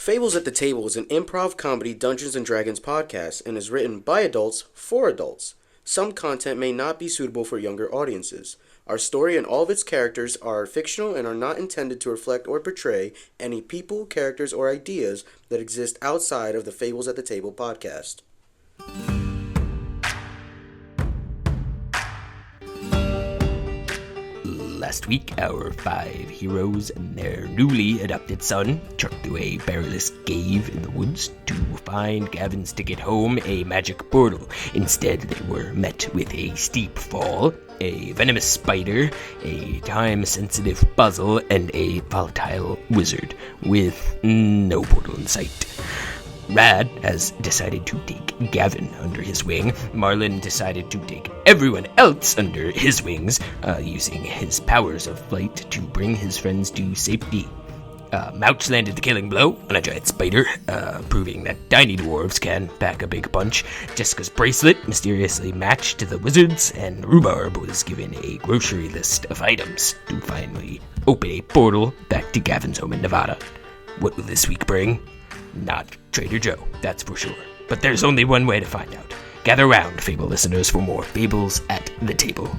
Fables at the Table is an improv comedy Dungeons & Dragons podcast and is written by adults for adults. Some content may not be suitable for younger audiences. Our story and all of its characters are fictional and are not intended to reflect or portray any people, characters, or ideas that exist outside of the Fables at the Table podcast. Last week, our 5 heroes and their newly adopted son trekked through a perilous cave in the woods to find Gavin's ticket home, a magic portal. Instead, they were met with a steep fall, a venomous spider, a time-sensitive puzzle, and a volatile wizard with no portal in sight. Rad has decided to take Gavin under his wing. Marlin decided to take everyone else under his wings, using his powers of flight to bring his friends to safety. Mouch landed the killing blow on a giant spider, proving that tiny dwarves can pack a big punch. Jessica's bracelet mysteriously matched to the wizard's, and Rhubarb was given a grocery list of items to finally open a portal back to Gavin's home in Nevada. What will this week bring? Not Trader Joe, that's for sure. But there's only one way to find out. Gather round, Fable listeners, for more Fables at the Table.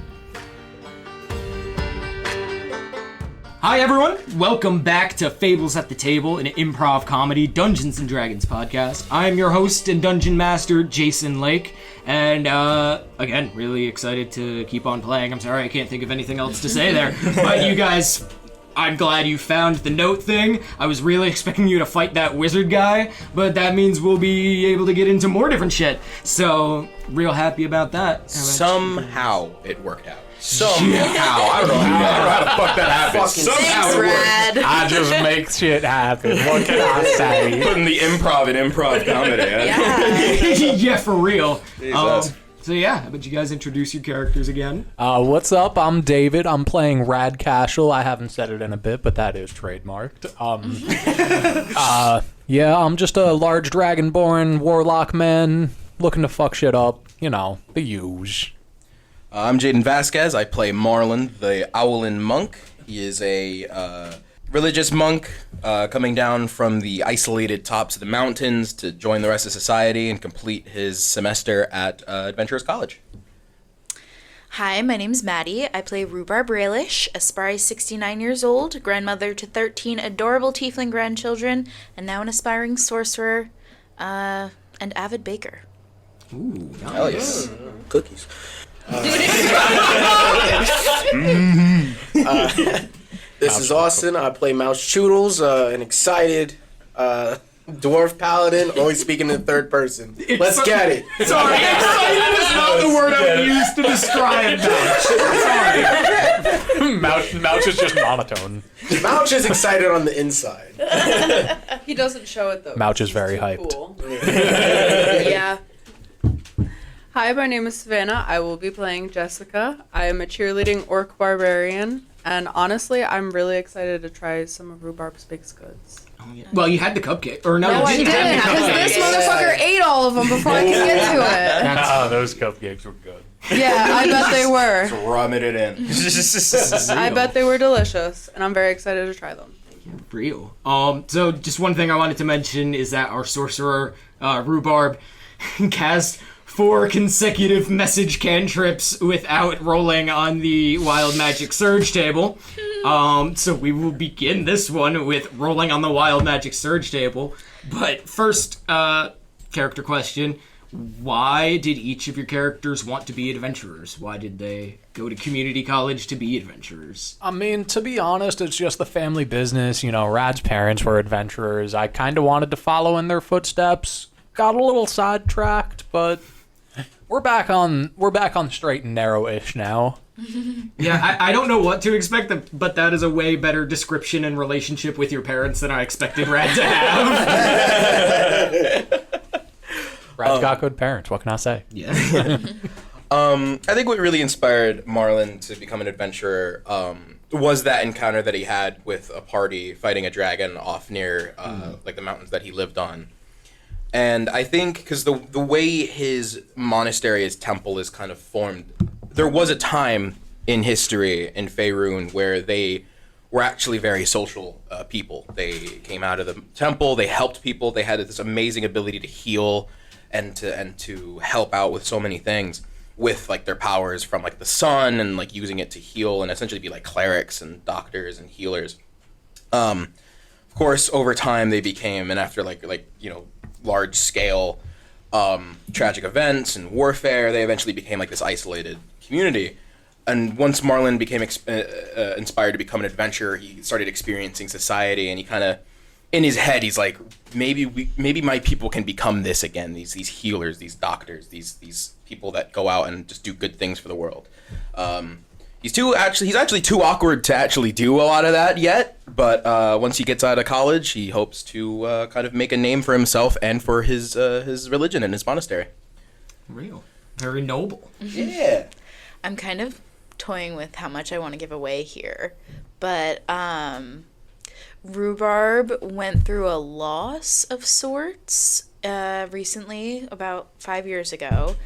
Hi everyone, welcome back to Fables at the Table, an improv comedy Dungeons & Dragons podcast. I'm your host and dungeon master, Jason Lake, and again, really excited to keep on playing. I'm sorry I can't think of anything else to say there, but you guys, I'm glad you found the note thing. I was really expecting you to fight that wizard guy, but that means we'll be able to get into more different shit. So, real happy about that. Somehow it worked out. Somehow. I don't know how the fuck that happened. Somehow it worked. I just make shit happen. What can I say? Putting the improv in improv comedy. Yeah, for real. Jesus. So yeah, how about you guys introduce your characters again? What's up? I'm David. I'm playing Rad Cashel. I haven't said it in a bit, but that is trademarked. Yeah, I'm just a large dragonborn warlock man looking to fuck shit up. You know, the usual. I'm Jaden Vasquez. I play Marlin, the Owlin monk. He is a religious monk coming down from the isolated tops of the mountains to join the rest of society and complete his semester at Adventurers College. Hi, my name's Maddie. I play Rhubarb Raelish, a spry 69 years old, grandmother to 13 adorable tiefling grandchildren, and now an aspiring sorcerer and avid baker. Ooh, nice. Hell yes. Cookies. This is Austin. I play Mouch Choodles, an excited dwarf paladin, always speaking in third person. Let's get it. Sorry, excited is not the word I would use to describe Mouch. Sorry. Mouch is just monotone. Mouch is excited on the inside. He doesn't show it though. Mouch is very hyped. Cool. Yeah. Hi, my name is Savannah. I will be playing Jessica. I am a cheerleading orc barbarian, and honestly, I'm really excited to try some of Rhubarb's baked goods. Well, you had the cupcake. Or no, No, I you didn't, have the because cupcake. this motherfucker ate all of them before I could get to it. Oh, those cupcakes were good. Yeah, I bet they were. Just rubbing it in. I bet they were delicious, and I'm very excited to try them. Real. So just one thing I wanted to mention is that our sorcerer, Rhubarb, cast 4 consecutive message cantrips without rolling on the Wild Magic Surge table. So we will begin this one with rolling on the Wild Magic Surge table. But first, character question. Why did each of your characters want to be adventurers? Why did they go to community college to be adventurers? I mean, to be honest, it's just the family business. You know, Rad's parents were adventurers. I kind of wanted to follow in their footsteps. Got a little sidetracked, but we're back on the straight and narrow-ish now. Yeah, I don't know what to expect, but that is a way better description and relationship with your parents than I expected Rad to have. Rad's got good parents, what can I say? Yeah. I think what really inspired Marlin to become an adventurer was that encounter that he had with a party fighting a dragon off near like the mountains that he lived on. And I think because the way his monastery, his temple is kind of formed, there was a time in history in Faerun where they were actually very social people. They came out of the temple. They helped people. They had this amazing ability to heal and to help out with so many things with like their powers from like the sun and like using it to heal and essentially be like clerics and doctors and healers. Of course, over time they became, and after like large scale tragic events and warfare, they eventually became like this isolated community. And once Marlon became inspired to become an adventurer, he started experiencing society, and he kind of, in his head, he's like, maybe my people can become this again. These healers, these doctors, these people that go out and just do good things for the world. He's actually too awkward to actually do a lot of that yet. But once he gets out of college, he hopes to kind of make a name for himself and for his religion and his monastery. Real, very noble. Yeah. I'm kind of toying with how much I want to give away here, but Rhubarb went through a loss of sorts recently, about 5 years ago,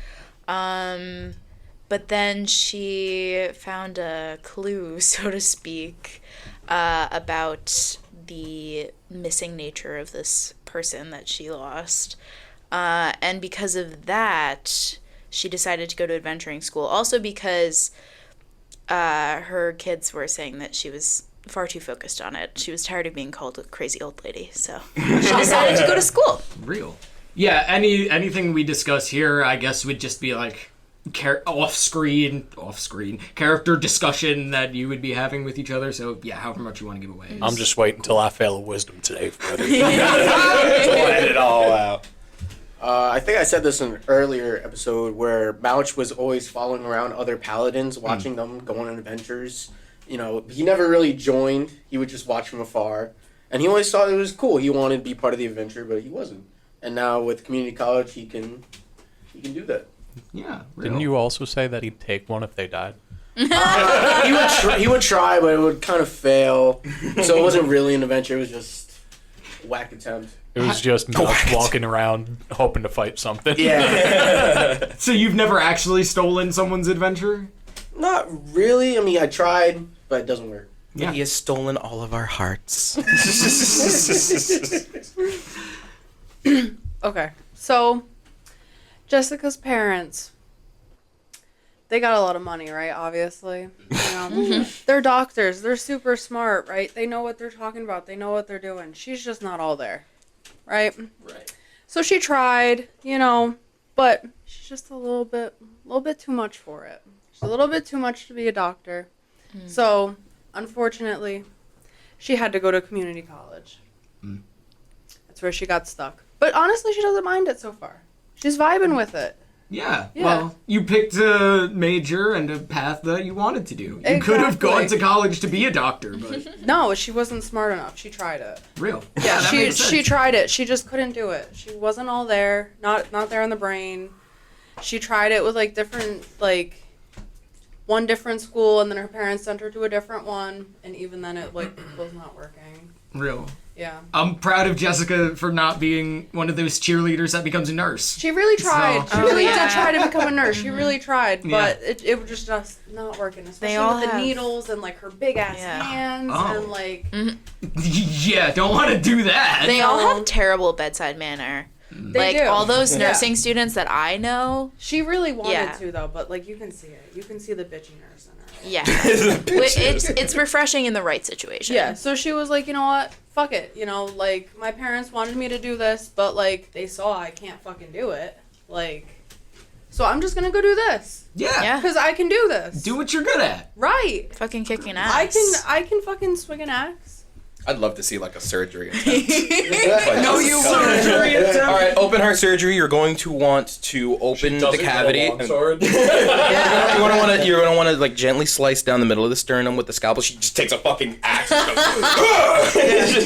but then she found a clue, so to speak, about the missing nature of this person that she lost, and because of that, she decided to go to adventuring school. Also because her kids were saying that she was far too focused on it. She was tired of being called a crazy old lady, so she decided to go to school. Real. Yeah, anything we discuss here, I guess, would just be like off-screen character discussion that you would be having with each other. So yeah, however much you want to give away. I'm just waiting until I fail a wisdom today for it. Let it all out. I think I said this in an earlier episode where Mouch was always following around other paladins, watching them go on adventures. You know, he never really joined. He would just watch from afar. And he always thought it was cool. He wanted to be part of the adventure, but he wasn't. And now with community college, he can do that. Yeah. Real. Didn't you also say that he'd take one if they died? He would try, but it would kind of fail. So it wasn't really an adventure. It was just a whack attempt. It was just Mouch walking around hoping to fight something. Yeah. So you've never actually stolen someone's adventure? Not really. I mean, I tried, but it doesn't work. Yeah. He has stolen all of our hearts. Okay, so Jessica's parents, they got a lot of money, right? Obviously, you know, they're doctors. They're super smart, right? They know what they're talking about. They know what they're doing. She's just not all there, right? Right. So she tried, you know, but she's just a little bit too much for it. She's a little bit too much to be a doctor. So, unfortunately, she had to go to community college. That's where she got stuck. But honestly, she doesn't mind it so far. She's vibing with it. Yeah. Yeah. Well, you picked a major and a path that you wanted to do. You could have gone to college to be a doctor, but No, she wasn't smart enough. She tried it. real. Yeah, that makes she sense. tried it. She just couldn't do it. She wasn't all there. Not there in the brain. She tried it with one different school, and then her parents sent her to a different one, and even then it was not working. Real. Yeah. I'm proud of Jessica for not being one of those cheerleaders that becomes a nurse. She really tried. So- She really yeah. did try to become a nurse. She really tried, Yeah. but it was just not working. Especially all with the have- needles and her big ass Yeah. hands Oh. and Yeah, don't want to do that. They all No. have terrible bedside manner. They do. All those Yeah. nursing students that I know, She really wanted Yeah. to though, but you can see it. You can see the bitchy nurse in her. yeah. It's refreshing in the right situation. Yeah, so she was like, you know what? Fuck it. You know, my parents wanted me to do this, but they saw I can't fucking do it. So I'm just gonna go do this. Yeah. Yeah. Because I can do this. Do what you're good at. Right. Fucking kicking ass. I can fucking swing an axe. I'd love to see a surgery attempt. No, you surgery attempt. All right, open heart surgery. You're going to want to open the cavity. You're gonna want to gently slice down the middle of the sternum with the scalpel. She just takes a fucking axe. And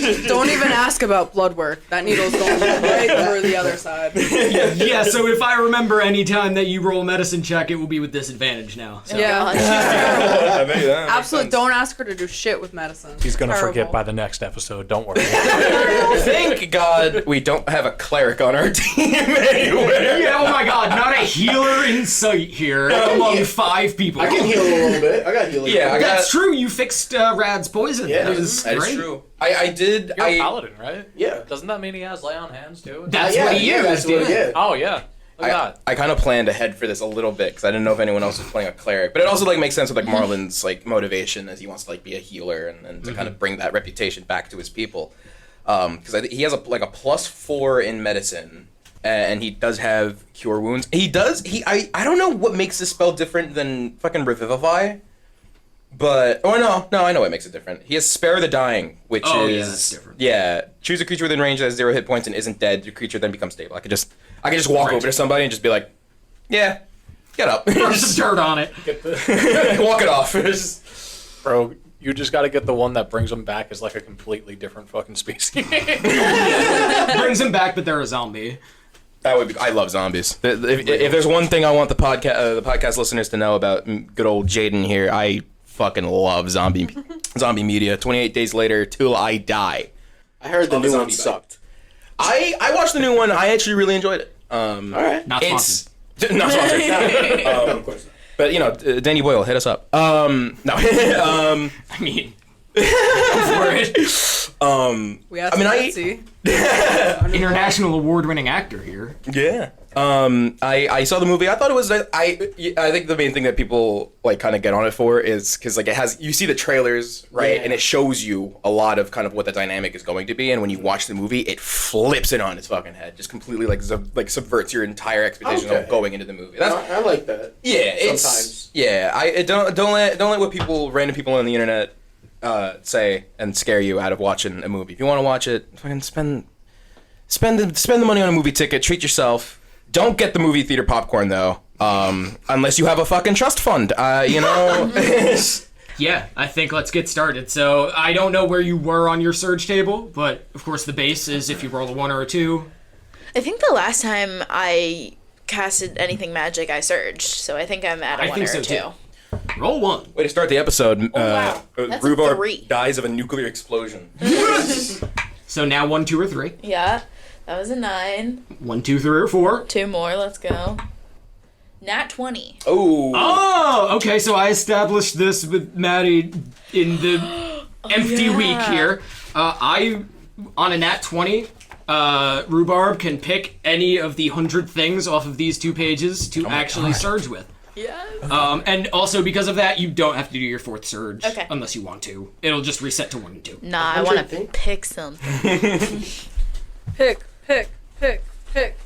goes, Don't even ask about blood work. That needle's going right through the other side. Yeah, so if I remember any time that you roll a medicine check, it will be with disadvantage now. So. Yeah. that makes Absolutely. sense. Don't ask her to do shit with medicine. He's gonna Terrible. forget by the next episode. Don't worry. Thank God we don't have a cleric on our team. anywhere. Yeah, oh my god, not a healer in sight here among 5 people. I can heal a little bit. I got healing. Yeah, That's true, you fixed Rad's poison. Yeah, It was That is great. true. I did. You're a paladin, right? Yeah. Doesn't that mean he has lay on hands too? That's what he used, That's what, yeah. yeah. Oh yeah. Look at that. I kind of planned ahead for this a little bit because I didn't know if anyone else was playing a cleric, but it also like makes sense with like Marlon's like motivation as he wants to like be a healer and to kind of bring that reputation back to his people. Because he has a +4 in medicine, and he does have cure wounds. I don't know what makes this spell different than fucking revivify, but I know what makes it different. He has spare the dying, which is that's different. choose a creature within range that has 0 hit points and isn't dead. Your creature then becomes stable. I could just walk over to somebody and just be like, yeah, get up, Throw some dirt on it. walk it off. Bro, you just got to get the one that brings them back as like a completely different fucking species. Brings him back, but they're a zombie. That would be. I love zombies. If there's one thing I want the podcast listeners to know about good old Jaden here, I fucking love zombie media. 28 Days Later, Till I Die. I heard the new one zombie sucked. I watched the new one. I actually really enjoyed it. All right. Not It's sponsored. not sponsored. Of course not. But you know, Danny Boyle, hit us up. No. I mean, for it. We asked I mean, Betsy. International award-winning actor here. Yeah. I saw the movie. I thought it was. I think the main thing that people like kind of get on it for is because like you see the trailers, right, and it shows you a lot of kind of what the dynamic is going to be, and when you watch the movie, it flips it on its fucking head, just completely like subverts your entire expectation of going into the movie. I like that. Yeah, it's Sometimes. yeah. Don't let what random people on the internet say and scare you out of watching a movie. If you want to watch it, fucking spend the money on a movie ticket. Treat yourself. Don't get the movie theater popcorn though, unless you have a fucking trust fund. You know. Yeah, I think let's get started. So I don't know where you were on your surge table, but of course the base is if you roll a 1 or a 2. I think the last time I casted anything magic, I surged. So I think I'm at a I 1 think or so a 2. too. Roll 1. Way to start the episode. wow. That's a Rhubarb 3. dies of a nuclear explosion. So now 1, 2, or 3. Yeah, that was a 9. 1, 2, 3, or 4. 2 more, let's go. Nat 20. Oh, okay. So I established this with Maddie in the empty week here. I on a nat 20. Rhubarb can pick any of the 100 things off of these 2 pages to actually surge with. Yes. And also because of that, you don't have to do your 4th surge unless you want to. It'll just reset to 1 and 2. Nah, I want to pick something. Pick.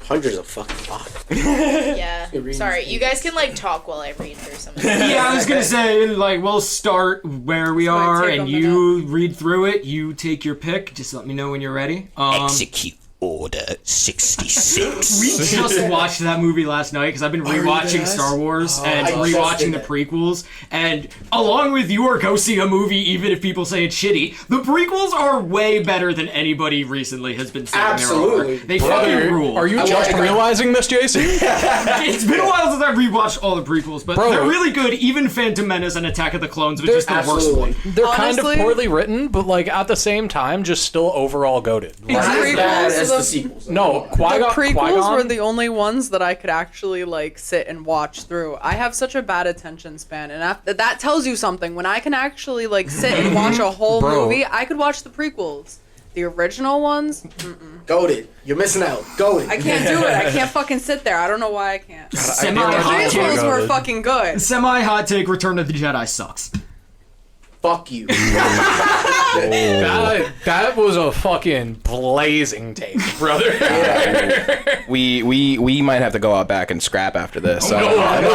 Hundreds of fucking lot. Yeah. Sorry, you guys can like talk while I read through some of this. Yeah, I was gonna say, like, we'll start where we are, take and on the you read through it. You take your pick. Just let me know when you're ready. Execute Order 66. We just watched that movie last night because I've been rewatching Star Wars and rewatching the prequels. And along with your go see a movie, even if people say it's shitty, the prequels are way better than anybody recently has been saying. Absolutely. They fucking rule. Are you just realizing this, Jason? It's been a while since I've rewatched all the prequels, but Bro. they're really good. Even Phantom Menace and Attack of the Clones, which is the worst one. They're kind of Honestly- poorly written, but like at the same time, just still overall goated. Not as Prequels bad as the- the sequels. No, The Qui-Gon, prequels Qui-Gon- were the only ones that I could actually like sit and watch through. I have such a bad attention span, and that tells you something. When I can actually like sit and watch a whole Bro. movie, I could watch the prequels. The original ones, Goated. You're missing out. Goated. I can't do it. I can't fucking sit there. I don't know why I can't. The Semi-hot Yeah. prequels were Goated. fucking good. Semi-hot take, Return of the Jedi sucks. Fuck you. That was a fucking blazing take, brother. We might have to go out back and scrap after this. I'm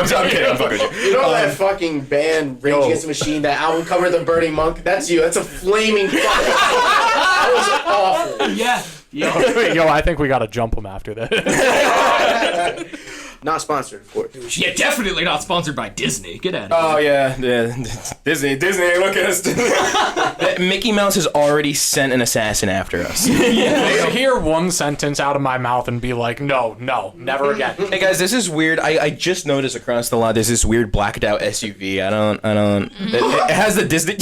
kidding. I'm fucking with you. You know that fucking band, Rage Against the Machine, that album cover, The Burning Monk? That's you. That's a flaming fucking... That was awful. Yeah. Yo, I think we gotta jump him after this. Not sponsored, of course. Yeah, definitely not sponsored by Disney. Get out of Oh yeah. Disney, look at us. Mickey Mouse has already sent an assassin after us. They hear one sentence out of my mouth and be like, no, never again. Hey guys, this is weird. I just noticed across the lot there's this weird blacked out SUV. I don't. It has the Disney.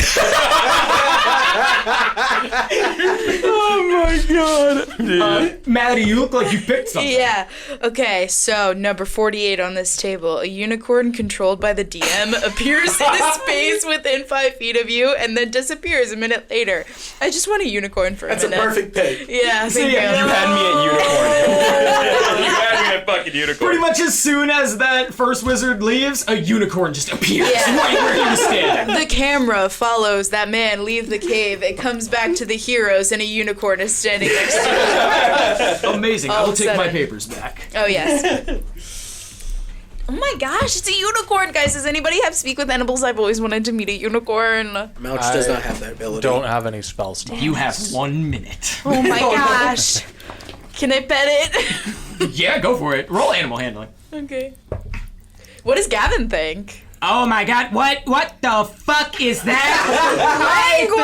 Oh my god! Maddie, you look like you picked something. Yeah. Okay, so number 48 on this table. A unicorn controlled by the DM appears in a space within 5 feet of you and then disappears a minute later. I just want a unicorn for That's a a minute. perfect pick. Yeah, So, thank yeah, you. You had me at unicorn. You had me at fucking unicorn. Pretty much as soon as that first wizard leaves, a unicorn just appears Yeah. right where he was standing. The camera follows that man leave the cave. It comes back to the heroes, and a unicorn is standing next to them. Amazing. I All will of a take my sudden. papers back. Oh, yes. Oh my gosh, it's a unicorn, guys. Does anybody have speak with animals? I've always wanted to meet a unicorn. Mouch does not have that ability. Don't have any spells. You have 1 minute. Oh my gosh. Can I pet it? Yeah, go for it. Roll animal handling. Okay. What does Gavin think? Oh my god, what the fuck is that? Language!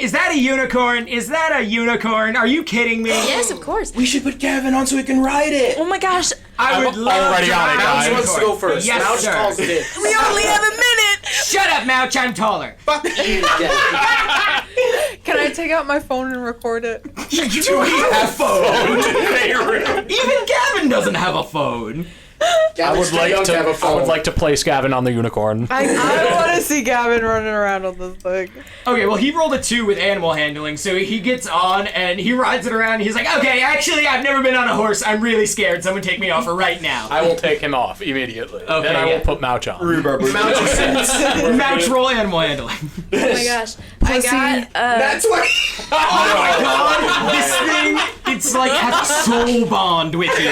Is that a unicorn? Is that a unicorn? Are you kidding me? Yes, of course. We should put Gavin on so he can ride it. Oh my gosh. I would love already to on it, ride a guys. Mouch wants to go unicorn. first. Yes, Mouch sir. calls it in. We only have a minute. Shut up, Mouch, I'm taller. Fuck you, Gavin. Can I take out my phone and record it? You have a phone. Even Gavin doesn't have a phone. I Gavin's would too young like to have a to. I phone. would like to place Gavin on the unicorn. I want to see Gavin running around on this thing. Okay, well, he rolled a 2 with animal handling, so he gets on and he rides it around. And he's like, okay, actually, I've never been on a horse. I'm really scared. Someone take me off her right now. I will take him off immediately. Okay, then I yeah. will put Mouch on. Mouch is sense. Mouch, roll animal handling. Oh my gosh. I got, That's what. Oh my god, this thing, it's like has a soul bond with you.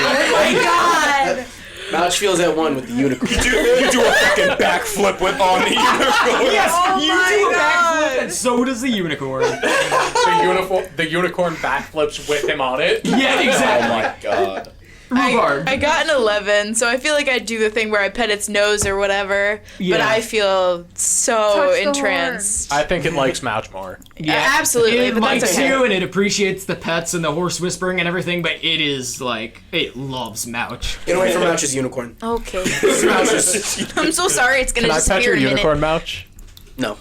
God. Mouch feels at one with the unicorn. You do a fucking backflip with on the unicorn. Yes, Oh you my do a God. backflip, and so does the unicorn. The unicorn backflips with him on it. Yeah, exactly. God. Rhubarb. I got an 11, so I feel like I'd do the thing where I pet its nose or whatever, but Yeah. I feel so Touch the entranced. I think it likes Mouch more. Absolutely, It but that's likes okay. you, and it appreciates the pets and the horse whispering and everything, but it is like, it loves Mouch. Get away from Mouch's unicorn. Okay. Mouch is... I'm so sorry, it's gonna Can I pet disappear your in a minute. unicorn, Mouch? No.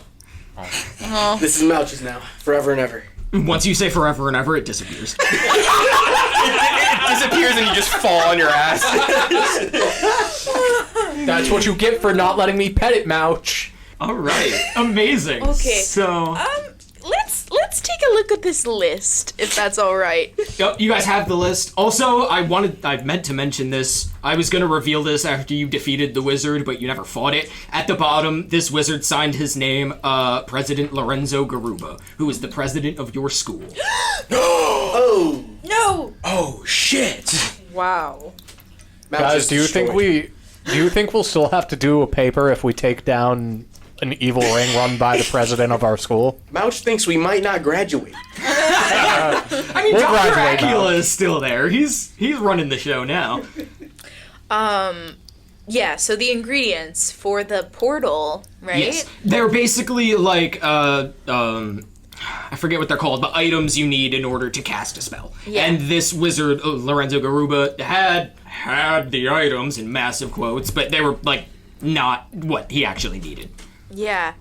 Oh. This is Mouch's now. Forever and ever. Once you say forever and ever, it disappears. It disappears and you just fall on your ass. That's what you get for not letting me pet it, Mouch. All right, amazing. Okay. So, Let's take a look at this list, if that's all right. yep, you guys have the list. Also, I meant to mention this. I was gonna reveal this after you defeated the wizard, but you never fought it. At the bottom, this wizard signed his name, President Lorenzo Garuba, who is the president of your school. Oh. No. Oh shit. Wow. Mouch Guys, is do you think we'll still have to do a paper if we take down an evil ring run by the president of our school? Mouch thinks we might not graduate. I mean, We'll Dr. graduate now. Acula is still there. He's running the show now. Yeah, so the ingredients for the portal, right? Yes, they're basically like I forget what they're called, but items you need in order to cast a spell. Yeah. And this wizard, Lorenzo Garuba, had the items in massive quotes, but they were like not what he actually needed. Yeah.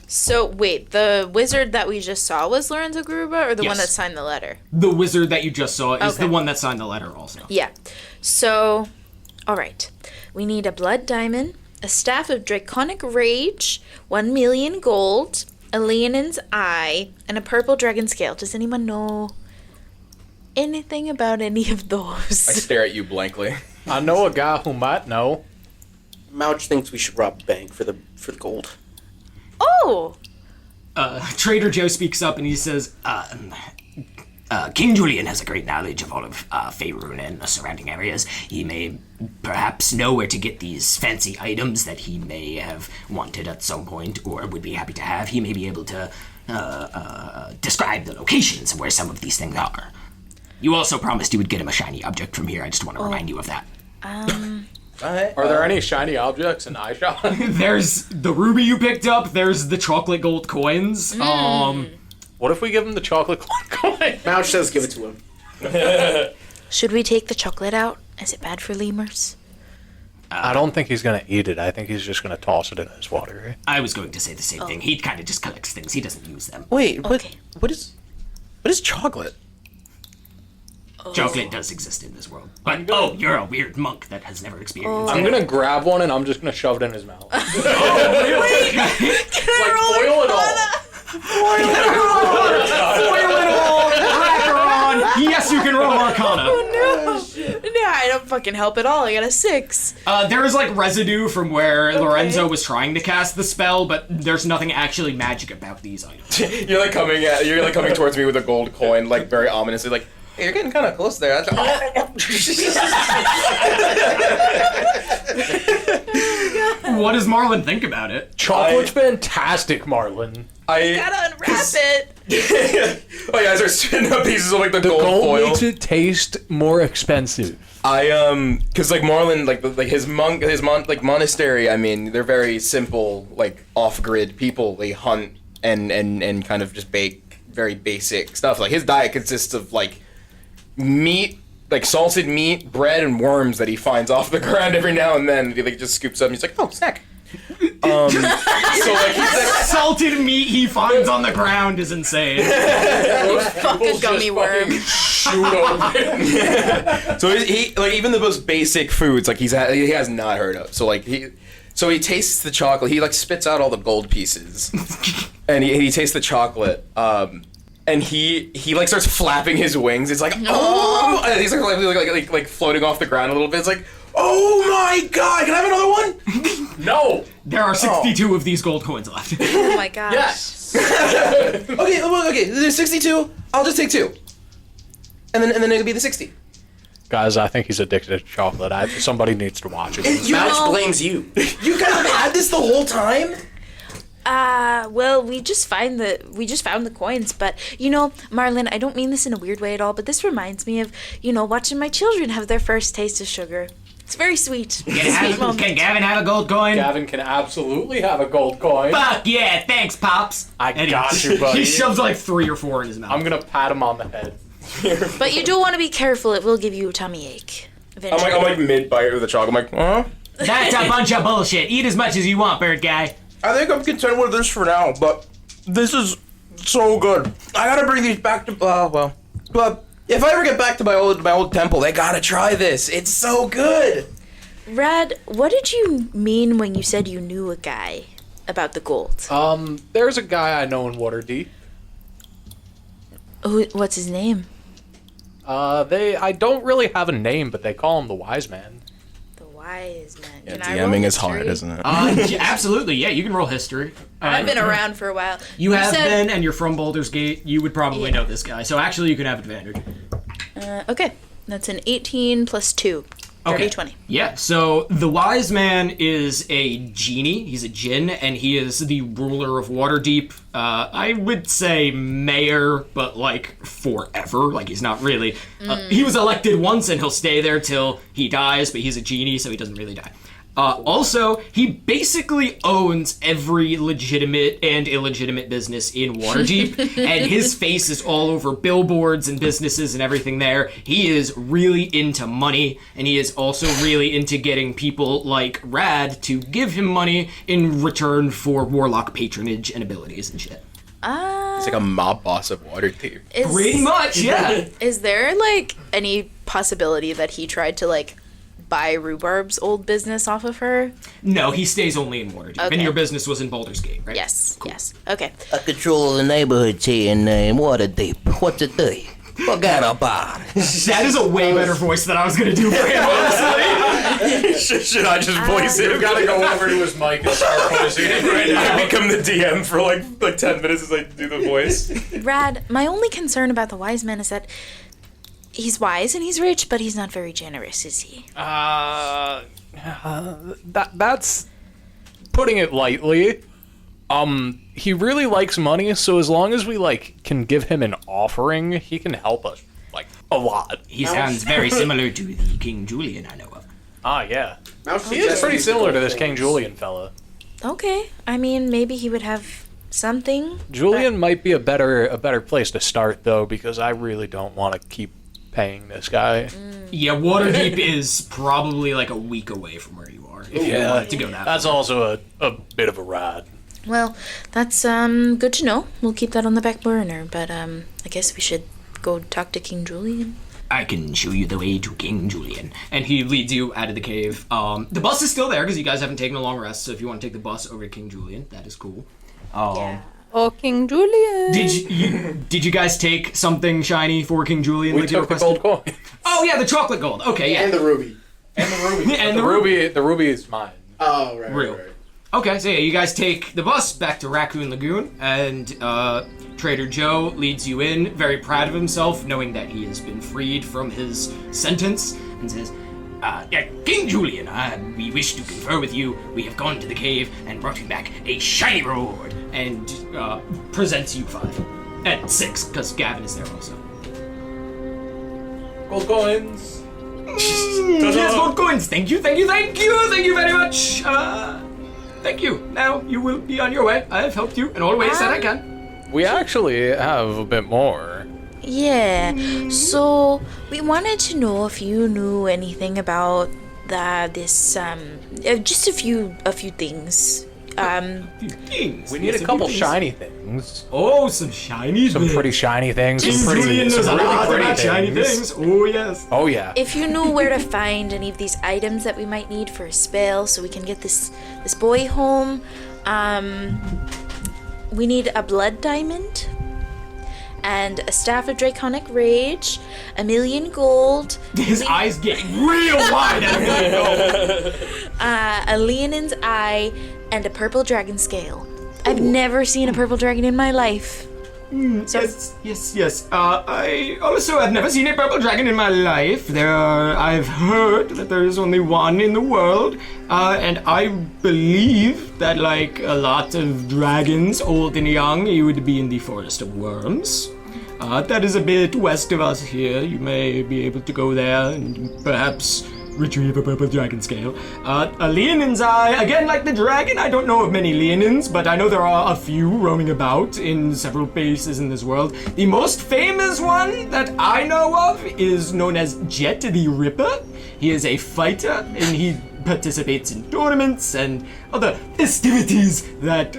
So, wait, the wizard that we just saw was Lorenzo Garuba, or the one Yes. that signed the letter? The wizard that you just saw is Okay. the one that signed the letter also. Yeah. So, all right. We need a blood diamond, a staff of draconic rage, 1 million gold, a Leonin's eye, and a purple dragon scale. Does anyone know anything about any of those? I stare at you blankly. I know a guy who might know. Mouch thinks we should rob a bank for the gold. Oh! Trader Joe speaks up and he says, King Julian has a great knowledge of all of Faerun and the surrounding areas. He may perhaps know where to get these fancy items that he may have wanted at some point or would be happy to have. He may be able to describe the locations of where some of these things are. You also promised you would get him a shiny object from here. I just want to remind you of that. Are there any shiny objects in iShot? There's the ruby you picked up. There's the chocolate gold coins. What if we give him the chocolate coin? Mouch says give it to him. Should we take the chocolate out? Is it bad for lemurs? I don't think he's gonna eat it. I think he's just gonna toss it in his water. I was going to say the same thing. He kind of just collects things. He doesn't use them. Wait, Okay. what is... What is chocolate? Chocolate does exist in this world. But, you're a weird monk that has never experienced I'm it. gonna grab one and I'm just gonna shove it in his mouth. Can I roll foil it all. Yes, you can roll Arcana. No, I don't fucking help at all. I got a 6. There is like residue from where Lorenzo was trying to cast the spell, but there's nothing actually magic about these items. You're like coming towards me with a gold coin, like very ominously, like, hey, you're getting kind of close there. What does Marlon think about it? Chocolate's fantastic, Marlon. Gotta unwrap it. Oh yeah, I start spinning up pieces of like the gold Gold foil. makes it taste more expensive. Cause like Marlon, like his monastery. I mean, they're very simple, like off-grid people. They hunt and kind of just bake very basic stuff. Like his diet consists of like meat, like salted meat, bread, and worms that he finds off the ground every now and then. He like just scoops up and he's like, oh, snack. So like he's like, Salted meat he finds on the ground is insane. Fuck a gummy worm. so he like even the most basic foods like he has not heard of. So he tastes the chocolate. He like spits out all the gold pieces, and he tastes the chocolate. And he like starts flapping his wings. It's like oh, and he's like floating off the ground a little bit. It's like oh my god, can I have another one? No. There are 62 of these gold coins left. Oh my gosh. Yes. Okay. There's 62. I'll just take 2. And then it'll be the 60. Guys, I think he's addicted to chocolate. Somebody needs to watch it. Mouch blames you. You guys have had this the whole time? Well, we just found the coins, but Marlon, I don't mean this in a weird way at all, but this reminds me of, watching my children have their first taste of sugar. It's very sweet. Can Gavin have a gold coin? Gavin can absolutely have a gold coin. Fuck yeah, thanks, Pops. I got you, buddy. He shoves like 3 or 4 in his mouth. I'm gonna pat him on the head. But you do want to be careful. It will give you a tummy ache. Eventually. I'm like mid-bite with the chocolate. I'm like, That's a bunch of bullshit. Eat as much as you want, bird guy. I think I'm content with this for now, but this is so good. I gotta bring these back to, but if I ever get back to my old temple, they gotta try this. It's so good. Rad, what did you mean when you said you knew a guy about the gold? There's a guy I know in Waterdeep. What's his name? I don't really have a name, but they call him the Wise Man. The Wise Man. Yeah, Can I roll DMing is history? hard, isn't it? Absolutely, yeah, you can roll history. I've been around for a while. You have said- been, and you're from Baldur's Gate. You would probably know this guy. So actually, you can have advantage. Okay, that's an 18 plus 2. 30, 20. Yeah, so the Wise Man is a genie. He's a djinn, and he is the ruler of Waterdeep. I would say mayor, but like forever. Like he's not really. He was elected once, and he'll stay there till he dies. But he's a genie, so he doesn't really die. Also, he basically owns every legitimate and illegitimate business in Waterdeep, and his face is all over billboards and businesses and everything there. He is really into money, and he is also really into getting people like Rad to give him money in return for warlock patronage and abilities and shit. It's like a mob boss of Waterdeep. Pretty much, yeah. Is there like any possibility that he tried to like buy Rhubarb's old business off of her? No, he stays only in Waterdeep, Okay. and your business was in Baldur's Gate, right? Yes, yes. Okay. I control the neighborhood here in Waterdeep. What's it do? Forget about it. That is a way better voice than I was gonna do for him, honestly. Should I just voice it? You gotta go over to his mic and start voicing it right now. I become the DM for like 10 minutes as I do the voice. Rad, my only concern about the Wise Man is that he's wise and he's rich, but he's not very generous, is he? That's putting it lightly. He really likes money, so as long as we can give him an offering, he can help us a lot. He sounds very similar to the King Julian I know of. Ah, yeah. Mouch He is pretty similar to this King Julian fella. Okay. I mean, maybe he would have something. Julian might be a better place to start though, because I really don't want to keep paying this guy. Yeah, Waterdeep is probably like a week away from where you are. If you wanted to go that That's far. also a bit of a ride. Well, that's good to know. We'll keep that on the back burner, but I guess we should go talk to King Julian. I can show you the way to King Julian. And he leads you out of the cave. The bus is still there because you guys haven't taken a long rest, so if you want to take the bus over to King Julian, that is cool. Yeah. Oh, King Julian. Did you guys take something shiny for King Julian? We that you took the requested? gold coin. Oh yeah, the chocolate gold. Okay, yeah. And the ruby. And The ruby is mine. Oh, right, Real. right, right. Okay, so yeah, you guys take the bus back to Raccoon Lagoon, and Trader Joe leads you in, very proud of himself, knowing that he has been freed from his sentence, and says, King Julian, we wish to confer with you. We have gone to the cave and brought you back a shiny reward, and presents you 5. And 6, because Gavin is there also. Gold coins. Yes, gold coins! Thank you very much! Thank you. Now you will be on your way. I have helped you in all ways that I can. We actually have a bit more. Yeah. So we wanted to know if you knew anything about this just a few things. Things. We need a couple shiny things. Oh, some shiny Some things. pretty shiny things. King Some pretty, Julian knows some a really lot pretty about shiny things. Oh, yes. Oh yeah. If you knew where to find any of these items that we might need for a spell, so we can get this boy home, we need a blood diamond, and a staff of draconic rage, 1,000,000 gold. His eyes get real wide. A Leonin's eye, and a purple dragon scale. I've never seen a purple dragon in my life. Yes. I also have never seen a purple dragon in my life. I've heard that there is only one in the world, and I believe that, like a lot of dragons, old and young, you would be in the Forest of Worms. That is a bit west of us here. You may be able to go there and perhaps retrieve a purple dragon scale. A Leonin's eye, again, like the dragon, I don't know of many Leonins, but I know there are a few roaming about in several places in this world. The most famous one that I know of is known as Jet the Ripper. He is a fighter, and he participates in tournaments and other festivities that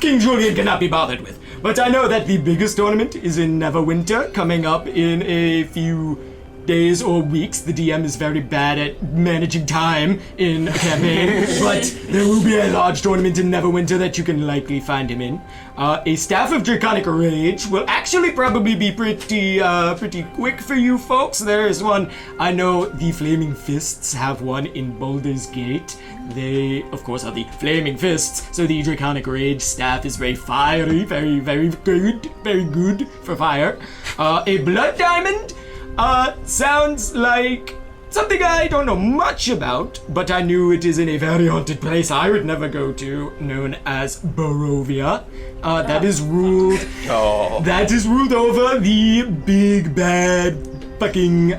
King Julian cannot be bothered with. But I know that the biggest tournament is in Neverwinter, coming up in a few days or weeks. The DM is very bad at managing time in a campaign, but there will be a large tournament in Neverwinter that you can likely find him in. A Staff of Draconic Rage will actually probably be pretty quick for you folks. There is one. I know the Flaming Fists have one in Baldur's Gate. They, of course, are the Flaming Fists, so the Draconic Rage staff is very fiery, very good for fire. A Blood Diamond sounds like something I don't know much about, but I knew it is in a very haunted place I would never go to, known as Barovia. That is ruled over the big bad fucking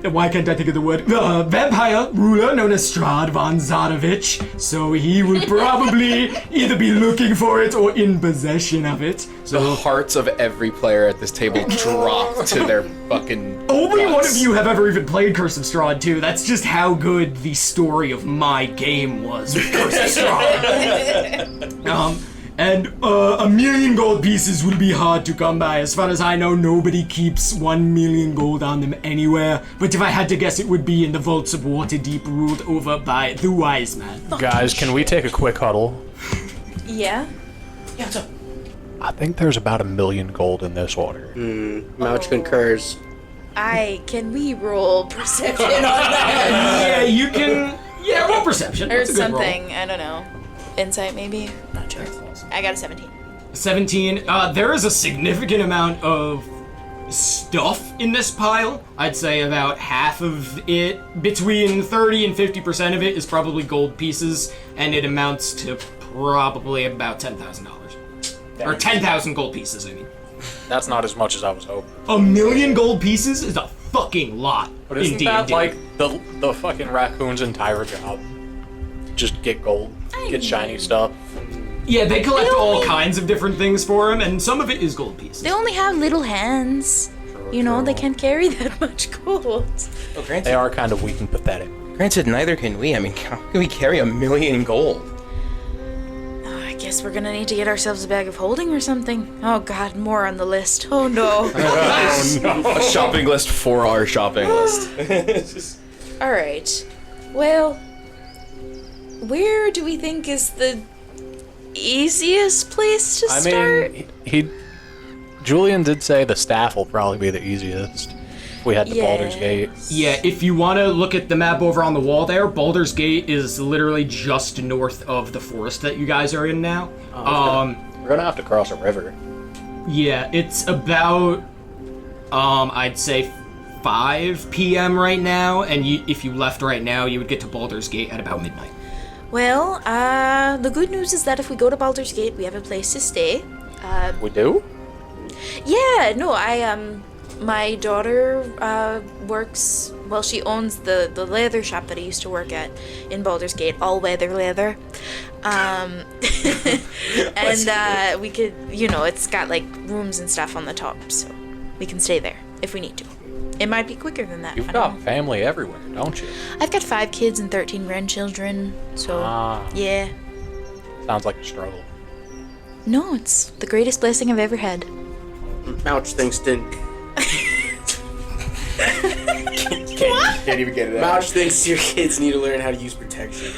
why can't I think of the word? Vampire ruler known as Strahd von Zadovich. So he will probably either be looking for it or in possession of it. The hearts of every player at this table drop to their fucking Only butts. one of you have ever even played Curse of Strahd too. That's just how good the story of my game was with Curse of Strahd. And 1,000,000 gold pieces will be hard to come by. As far as I know, nobody keeps 1,000,000 gold on them anywhere. But if I had to guess, it would be in the vaults of Waterdeep, ruled over by the Wise Man. Guys, can we take a quick huddle? Yeah? I think there's about 1,000,000 gold in this water. Mouch concurs. Can we roll perception on that? Yeah, you can. Yeah, roll perception. Or That's a good roll. something, I don't know. Insight, maybe? Not sure. I got a 17. 17. There is a significant amount of stuff in this pile. I'd say about half of it, between 30 and 50% of it, is probably gold pieces, and it amounts to probably about $10,000. Or 10,000 gold pieces, I mean. That's not as much as I was hoping. 1,000,000 gold pieces is a fucking lot. But isn't in that D&D. like the fucking raccoon's entire job? Just get gold, get shiny stuff. Yeah, they collect They all only- kinds of different things for him, and some of it is gold pieces. They only have little hands. You know, they can't carry that much gold. Well, They are kind of weak and pathetic. Granted, neither can we. I mean, how can we carry 1,000,000 gold? guess we're gonna need to get ourselves a bag of holding or something. Oh god, more on the list. Oh no. A shopping list for our shopping list. Alright. Well, where do we think is the easiest place to start? Julian did say the staff will probably be the easiest. We had the Baldur's Gate. Yeah, if you want to look at the map over on the wall there, Baldur's Gate is literally just north of the forest that you guys are in now. We're gonna have to cross a river. Yeah, it's about, I'd say 5 p.m. right now, and if you left right now, you would get to Baldur's Gate at about midnight. Well, the good news is that if we go to Baldur's Gate, we have a place to stay. We do? Yeah, no, my daughter works, well, she owns the leather shop that I used to work at in Baldur's Gate, all weather leather. And we could, it's got like rooms and stuff on the top, so we can stay there if we need to. It might be quicker than that. You've got family everywhere, don't you? I've got 5 kids and 13 grandchildren, so yeah. Sounds like a struggle. No, it's the greatest blessing I've ever had. Mouch thinks Can't even get it out. Mouch thinks your kids need to learn how to use protection.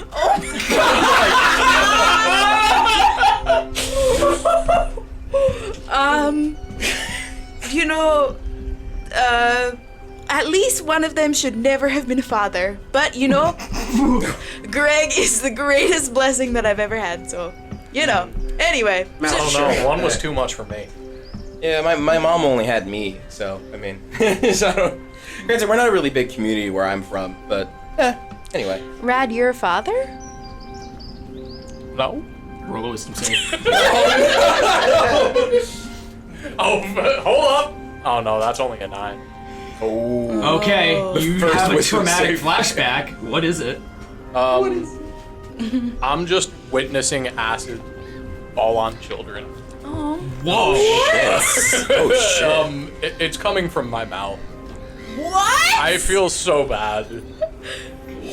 At least one of them should never have been a father. But, Greg is the greatest blessing that I've ever had, so, Anyway. I don't know, one was too much for me. Yeah, my mom only had me, so, I mean, granted, we're not a really big community where I'm from, but, anyway. Rad, you're a father? No. Roll a wisdom save. Oh, hold up! Oh no, that's only a 9. Oh. Okay, you First have a wisdom traumatic save. flashback. What is it? I'm just witnessing acid fall on children. Oh. Whoa! Oh, shit. It's coming from my mouth. What? I feel so bad.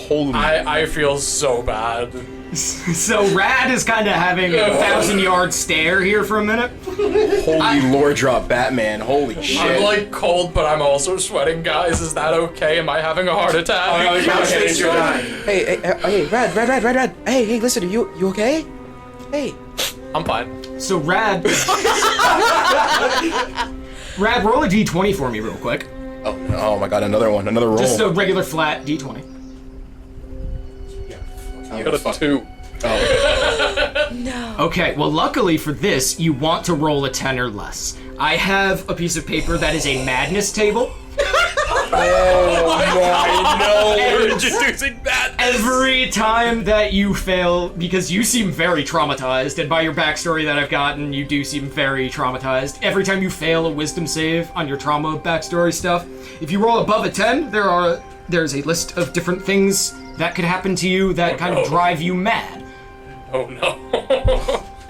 Holy. I feel so bad. So Rad is kind of having a 1,000-yard stare here for a minute. Holy lore drop Batman. Holy shit. I'm like cold, but I'm also sweating, guys. Is that okay? Am I having a heart attack? Mouch thinks you're dying. Hey, Rad. Hey, listen, are you okay? Hey. I'm fine. So Rad, roll a d20 for me real quick. Oh my god, another roll. Just a regular flat d20. I got a 2. No. Okay, well luckily for this, you want to roll a 10 or less. I have a piece of paper that is a madness table. We're introducing that. Every time that you fail, because you seem very traumatized, and by your backstory that I've gotten, you do seem very traumatized. Every time you fail a wisdom save on your trauma backstory stuff, if you roll above a 10, there's a list of different things that could happen to you that kind of drive you mad. Oh no.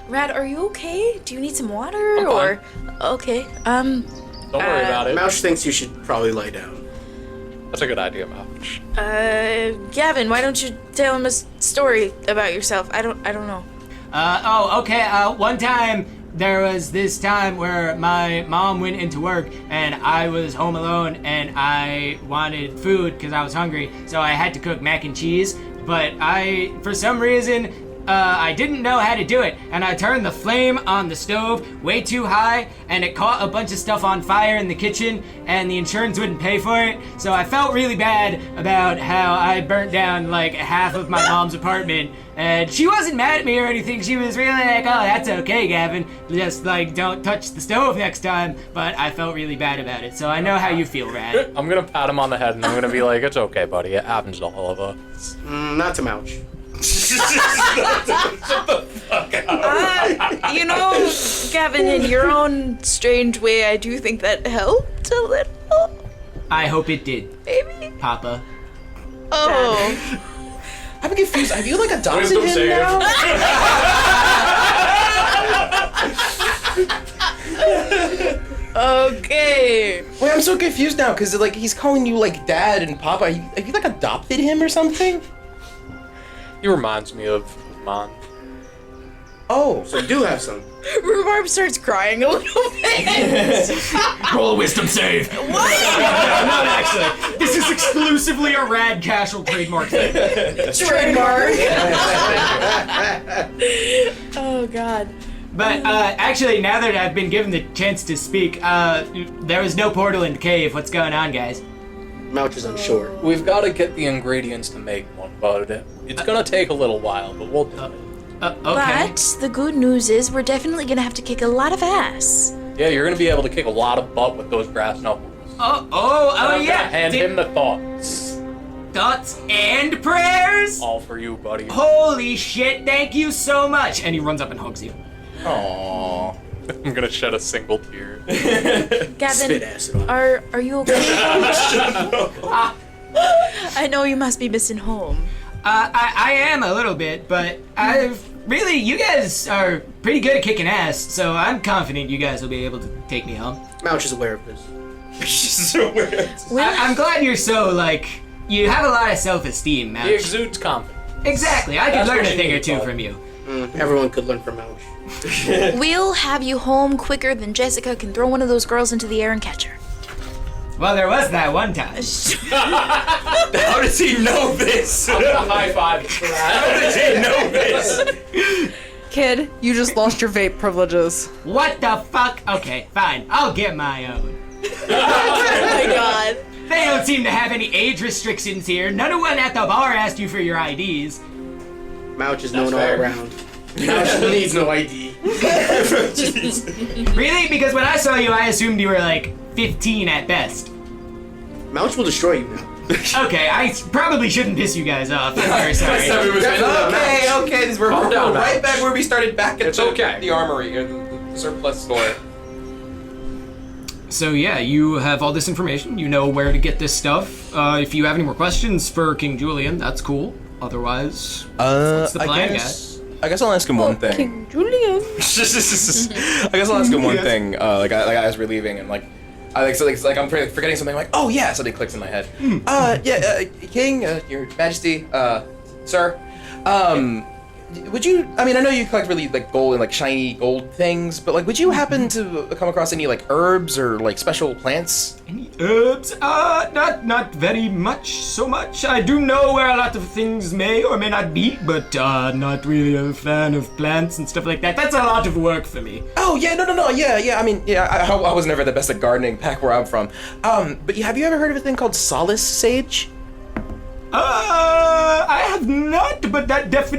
Rad, are you okay? Do you need some water or? Okay. Don't worry about it. Mouch thinks you should probably lie down. That's a good idea, Mouch. Gavin, why don't you tell him a story about yourself? I don't know. Okay, one time, there was this time where my mom went into work and I was home alone and I wanted food because I was hungry, so I had to cook mac and cheese, but for some reason, I didn't know how to do it, and I turned the flame on the stove way too high, and it caught a bunch of stuff on fire in the kitchen, and the insurance wouldn't pay for it, so I felt really bad about how I burnt down like half of my mom's apartment, and she wasn't mad at me or anything. She was really like, oh, that's okay, Gavin, just like don't touch the stove next time, but I felt really bad about it, so I know how you feel, Rad. I'm gonna pat him on the head and I'm gonna be like, it's okay, buddy. It happens to all of us. Not to Mouch. Gavin, in your own strange way, I do think that helped a little. I hope it did, Maybe. Papa. Oh. I'm confused. Have you like adopted Wisdom him save. now? Okay. Wait, I'm so confused now because like he's calling you like dad and papa. Have you like adopted him or something? He reminds me of Mon. Oh, So you do have some. Rhubarb starts crying a little bit. Roll a wisdom save. What? No, not actually. This is exclusively a rad casual trademark thing. Trademark. Oh, God. But actually, now that I've been given the chance to speak, there was no portal in the cave. What's going on, guys? Mouch is unsure. We've got to get the ingredients to make one, but it's gonna take a little while, but we'll do it. Okay. But the good news is we're definitely going to have to kick a lot of ass. Yeah, you're gonna be able to kick a lot of butt with those brass knuckles. Oh yeah. Hand him the thoughts. Thoughts and prayers? All for you, buddy. Holy shit, thank you so much. And he runs up and hugs you. Aww. I'm gonna shed a single tear. Spit Gavin, acid on. are you okay? I know you must be missing home. I am a little bit, but really, you guys are pretty good at kicking ass, so I'm confident you guys will be able to take me home. Mouch is aware of this. She's so weird. I'm glad you're so, you have a lot of self-esteem, He Mouch. exudes confidence. Exactly, I could That's learn what a you thing or need, two bud. from you. Everyone could learn from Mouch. We'll have you home quicker than Jessica can throw one of those girls into the air and catch her. Well, there was that one time. How does he know this? High five for that. How does he know this? Kid, you just lost your vape privileges. What the fuck? Okay, fine, I'll get my own. Oh my god. They don't seem to have any age restrictions here. None of one at the bar asked you for your IDs. Mouch is known all fair. around. Mouch needs no ID. Really? Because when I saw you, I assumed you were 15 at best. Mouch will destroy you now. Okay, I probably shouldn't piss you guys off. I'm very sorry. Okay, we're down, right Mouch. back where we started back at It's okay. the armory, or the surplus store. So yeah, you have all this information. You know where to get this stuff. If you have any more questions for King Julian, that's cool. Otherwise, what's the plan, I guess I'll ask him one thing. King Julian. I guess I'll ask him one thing. As we're leaving, and I'm forgetting something. Like, oh yeah, something clicks in my head. King, Your Majesty, sir, would you? I mean, I know you collect really gold and shiny gold things, but would you happen to come across any herbs or special plants? Any herbs? Not very much. So much. I do know where a lot of things may or may not be, but not really a fan of plants and stuff like that. That's a lot of work for me. Oh yeah, no, yeah. I mean, yeah, I was never the best at gardening back where I'm from. But have you ever heard of a thing called solace sage? I have not, but that does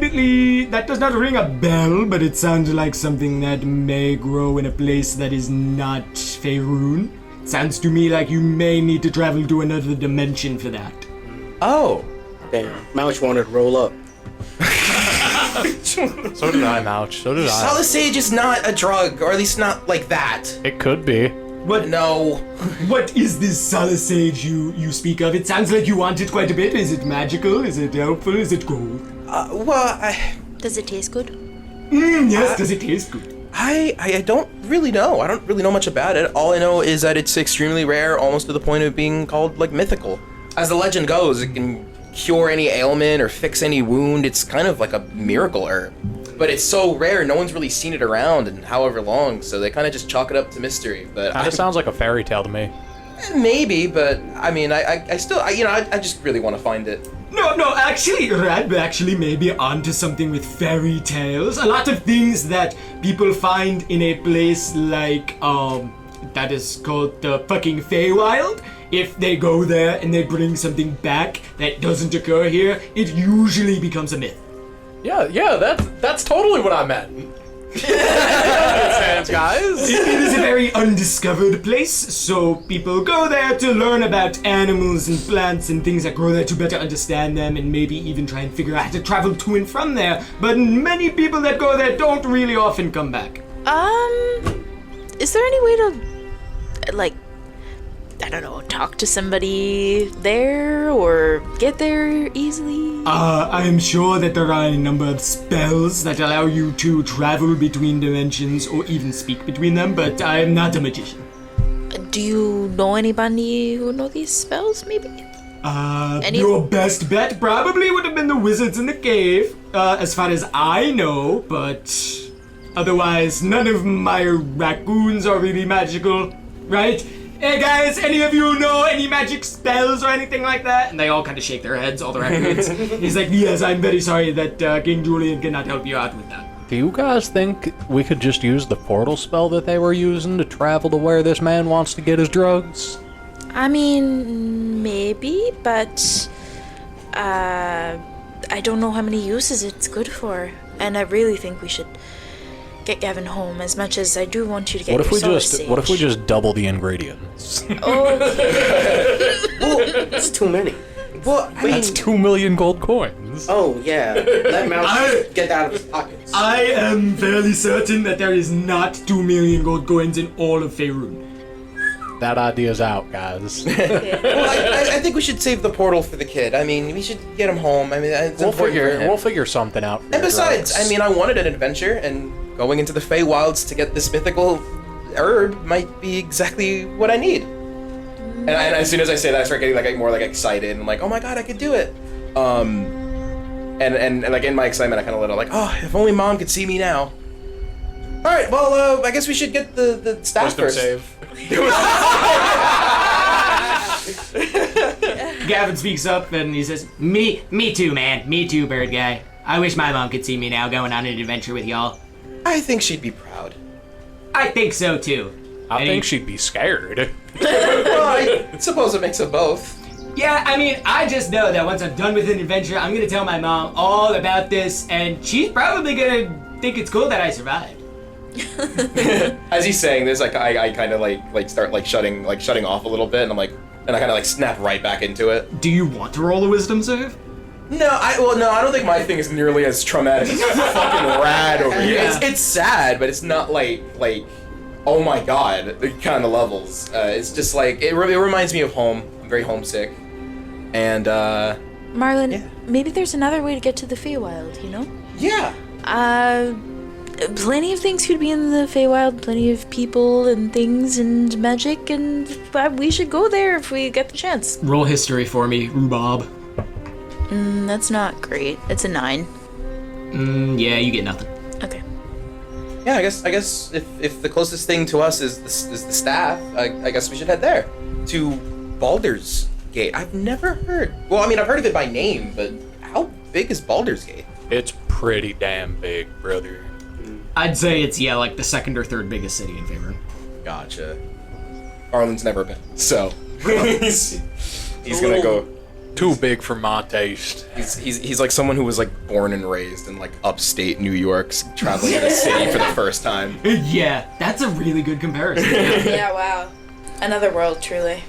not ring a bell, but it sounds like something that may grow in a place that is not Faerun. Sounds to me like you may need to travel to another dimension for that. Oh. Damn, Mouch wanted to roll up. So did I, Mouch. So did I. Solace sage is not a drug, or at least not like that. It could be. What? No. What is this solace sage you speak of? It sounds like you want it quite a bit. Is it magical? Is it helpful? Is it gold? Does it taste good? Yes. Does it taste good? I don't really know. I don't really know much about it. All I know is that it's extremely rare, almost to the point of being called mythical. As the legend goes, it can cure any ailment or fix any wound. It's kind of like a miracle herb. But it's so rare, no one's really seen it around in however long, so they kind of just chalk it up to mystery. But Kind of sounds like a fairy tale to me. maybe, but I mean, I still, I just really want to find it. No, actually, Rad actually may be onto something with fairy tales. A lot of things that people find in a place that is called the fucking Feywild. If they go there and they bring something back that doesn't occur here, it usually becomes a myth. Yeah, that's totally what I meant. Understands, guys. It is a very undiscovered place, so people go there to learn about animals and plants and things that grow there to better understand them and maybe even try and figure out how to travel to and from there. But many people that go there don't really often come back. Is there any way to, I don't know, talk to somebody there or get there easily? I am sure that there are a number of spells that allow you to travel between dimensions or even speak between them, but I am not a magician. Do you know anybody who know these spells, maybe? Your best bet probably would have been the wizards in the cave, as far as I know, but Otherwise, none of my raccoons are really magical, right? Hey guys, any of you know any magic spells or anything like that? And they all kind of shake their heads, all the raccoons. He's like, yes, I'm very sorry that King Julian cannot help you out with that. Do you guys think we could just use the portal spell that they were using to travel to where this man wants to get his drugs? I mean, maybe, but I don't know how many uses it's good for. And I really think we should get Gavin home as much as I do want you to get your solar sage. What if we just double the ingredients? Okay. Well, that's too many. Well, I mean, That's 2 million gold coins. oh yeah, let Mouch get that out of his pockets. I am fairly certain that there is not 2 million gold coins in all of Faerun. That idea's out, guys. Well, I think we should save the portal for the kid. I mean, we should get him home. I mean, it's important for him. We'll figure something out. For And your besides, drugs. I mean, I wanted an adventure, and going into the Feywilds to get this mythical herb might be exactly what I need. And as soon as I say that, I start getting like more like excited and like, oh my god, I could do it. And like in my excitement, I kind of let out like, oh, if only Mom could see me now. All right, well, I guess we should get the staff Wisdom first. save. Gavin speaks up and he says, Me too, man. Me too, bird guy. I wish my mom could see me now going on an adventure with y'all. I think she'd be proud. I think so too. I think she'd be scared. Well, I suppose it makes them both. Yeah, I mean, I just know that once I'm done with an adventure, I'm gonna tell my mom all about this, and she's probably gonna think it's cool that I survived. As he's saying this, like I kind of like start like shutting off a little bit, and I'm like, and I kind of like snap right back into it. Do you want to roll a wisdom save? No, I don't think my thing is nearly as traumatic as fucking rad over here. Yeah. It's sad, but it's not like oh my god kind of levels. It's just like it reminds me of home. I'm very homesick, and Marlon, Yeah. maybe there's another way to get to the Feywild, you know? yeah. Plenty of things could be in the Feywild, plenty of people and things and magic, and we should go there if we get the chance. Roll history for me, Rhubarb. That's not great. It's a 9. Yeah, you get nothing. Okay. Yeah, I guess if the closest thing to us is the staff, I guess we should head there to Baldur's Gate. I've never heard. Well, I mean, I've heard of it by name, but how big is Baldur's Gate? It's pretty damn big, brother. I'd say it's, like the second or third biggest city in Faerun. Gotcha. Arlen's never been, so he's gonna go. Too big for my taste. He's like someone who was like born and raised in like upstate New York, traveling in a city for the first time. Yeah, that's a really good comparison. Yeah, wow. Another world, truly.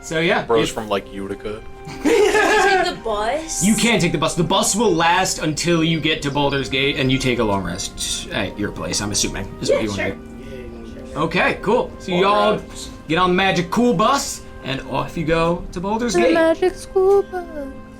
So yeah, Bros from like Utica. Take the bus? you can take the bus. The bus will last until you get to Baldur's Gate, and you take a long rest at your place, I'm assuming. Is what you want to do. Okay, cool. So y'all get on the magic cool bus, and off you go to Baldur's Gate. Magic school bus.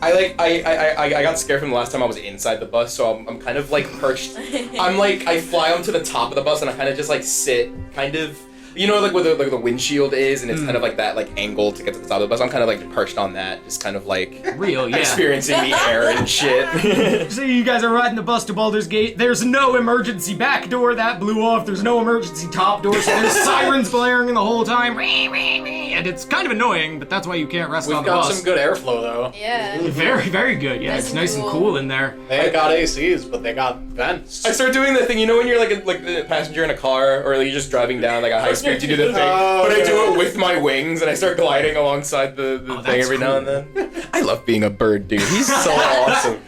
I got scared from the last time I was inside the bus, so I'm kind of like perched. I fly onto the top of the bus and I kind of just like sit, kind of, you know, like where the windshield is, and it's kind of like that like angle to get to the top of the bus. I'm kind of like perched on that, just kind of like Real, yeah. experiencing the air and shit. So you guys are riding the bus to Baldur's Gate. There's no emergency back door that blew off. There's no emergency top door, so there's sirens blaring the whole time. And it's kind of annoying, but that's why you can't rest on We've the got bus. some good airflow though. Yeah. Very, very good. Yeah, Nice it's and nice and cool. cool in there. They ain't got ACs, but they got vents. I start doing the thing, you know, when you're like the passenger in a car, or like you're just driving down like a high speed to do the thing. But I do it with my wings, and I start gliding alongside the Oh, thing that's every now and then. I love being a bird, dude. He's so awesome.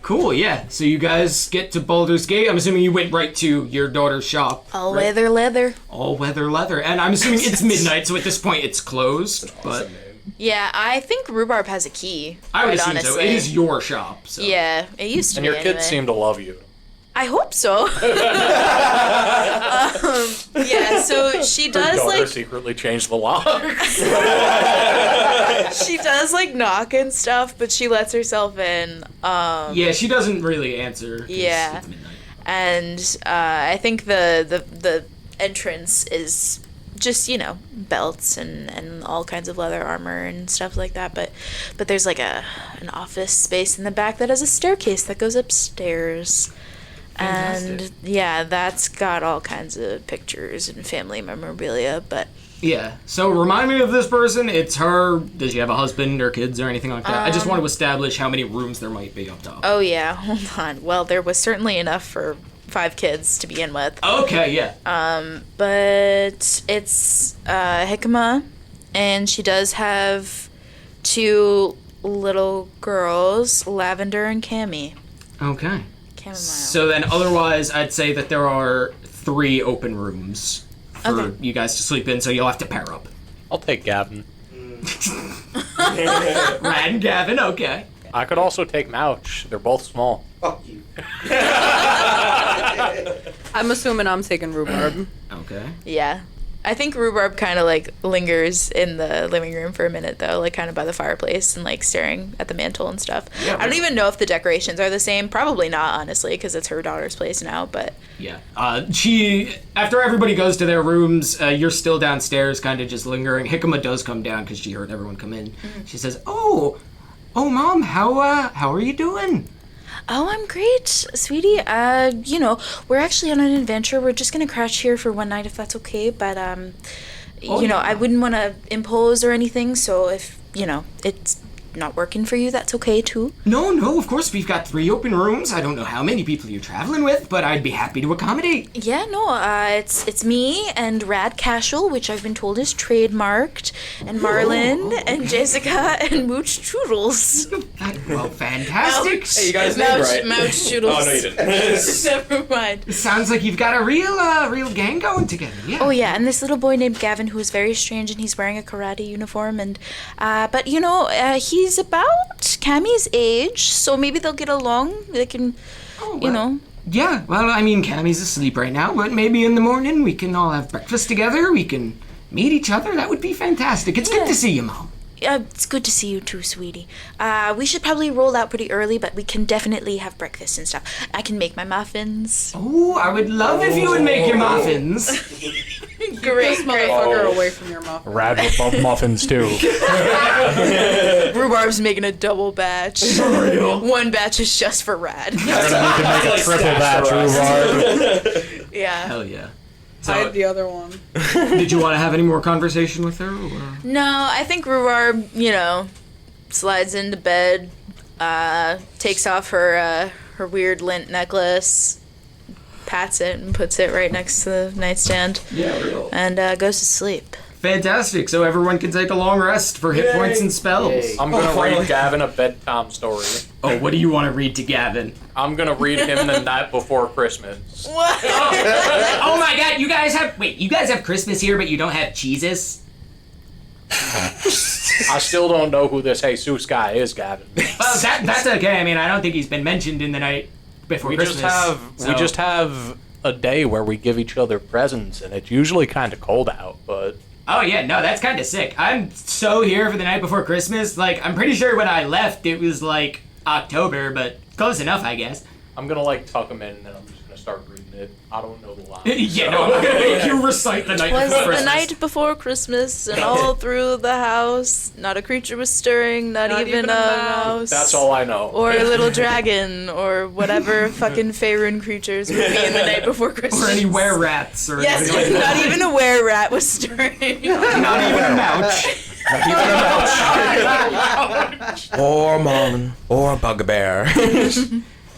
Cool, yeah. So you guys get to Baldur's Gate. I'm assuming you went right to your daughter's shop. All weather leather. All weather leather. And I'm assuming it's midnight, so at this point it's closed. But Yeah, I think Rhubarb has a key. I would quite assume so. honestly. It is your shop. So. Yeah, it used to And be. your kids anyway. seem to love you. I hope so. Yeah, so she Her does daughter like secretly changed the lock. she does like knock and stuff, but she lets herself in. Yeah, she doesn't really answer. 'cause Yeah. It's midnight. And I think the entrance is just, you know, belts and all kinds of leather armor and stuff like that, but there's like an office space in the back that has a staircase that goes upstairs. And yeah, that's got all kinds of pictures and family memorabilia, but Yeah. So remind me of this person. It's her. Does she have a husband or kids or anything like that? I just want to establish how many rooms there might be up top. oh yeah, hold on. Well, there was certainly enough for 5 kids to begin with. Okay, yeah. But it's Hikma, and she does have 2 little girls, Lavender and Cammy. Okay. Chamomile. So then otherwise, I'd say that there are 3 open rooms for Okay. you guys to sleep in, so you'll have to pair up. I'll take Gavin. Rad and Gavin, okay. I could also take Mouch. They're both small. Fuck you. I'm assuming I'm taking rhubarb. Okay. Yeah. I think Rhubarb kind of like lingers in the living room for a minute though, like kind of by the fireplace and like staring at the mantle and stuff. Yeah, I don't even know if the decorations are the same. Probably not, honestly, because it's her daughter's place now. But Yeah. She, after everybody goes to their rooms, you're still downstairs, kind of just lingering. Hikma does come down because she heard everyone come in. She says, "Oh, Mom, how are you doing?" oh, I'm great, sweetie. You know, we're actually on an adventure. We're just gonna crash here for one night if that's okay. But you know, I wouldn't want to impose or anything. So if you know it's not working for you, that's okay too. No, of course, we've got 3 open rooms. I don't know how many people you're traveling with, but I'd be happy to accommodate. Yeah, no, it's me and Rad Cashel, which I've been told is trademarked, and Marlin and Jessica and Mooch Choodles. Well, fantastic. Hey, you got his name right. Mouch Choodles. Oh, no, you didn't. Never mind. Sounds like you've got a real gang going together. Yeah. Oh yeah, and this little boy named Gavin who is very strange, and he's wearing a karate uniform, and but you know he's about Cammy's age, so maybe they'll get along. They can, you know. Yeah, well, I mean, Cammy's asleep right now, but maybe in the morning we can all have breakfast together. We can meet each other. That would be fantastic. It's good to see you, Mom. It's good to see you too, sweetie. We should probably roll out pretty early, but we can definitely have breakfast and stuff. I can make my muffins. Oh, I would love if you would make your muffins. Great, This motherfucker away from your muffin. Rad would love muffins too. Rhubarb's making a double batch. One batch is just for Rad. Make a triple batch rhubarb. Yeah. Hell yeah. Hide the other one. Did you want to have any more conversation with her? Or? No, I think Rhubarb, you know, slides into bed, takes off her weird lint necklace, pats it and puts it right next to the nightstand, and goes to sleep. Fantastic. So everyone can take a long rest for hit points and spells. I'm gonna read Gavin a bedtime story. Oh, what do you want to read to Gavin? I'm gonna read him The Night Before Christmas. What? Oh my God! You guys have Christmas here, but you don't have cheeses. I still don't know who this Jesus guy is, Gavin. Well, that's okay. I mean, I don't think he's been mentioned in The Night Before Christmas. We just have a day where we give each other presents, and it's usually kind of cold out, but. Oh yeah, no, that's kind of sick. I'm so here for The Night Before Christmas. Like, I'm pretty sure when I left, it was like October, but close enough, I guess. I'm gonna like tuck him in, and then I'm just gonna start reading it. I don't know the line. Yeah, no, I'm not gonna make you recite The Night Was Before the Christmas. night before Christmas, and all through the house, not a creature was stirring, not even a mouse. That's all I know. Or a little dragon, or whatever fucking Faerun creatures would be in the night before Christmas. Or any were-rats, or Yes, anything like not that. even a were-rat was stirring. Not even a Mouch. Or Marlin. Or Bugbear.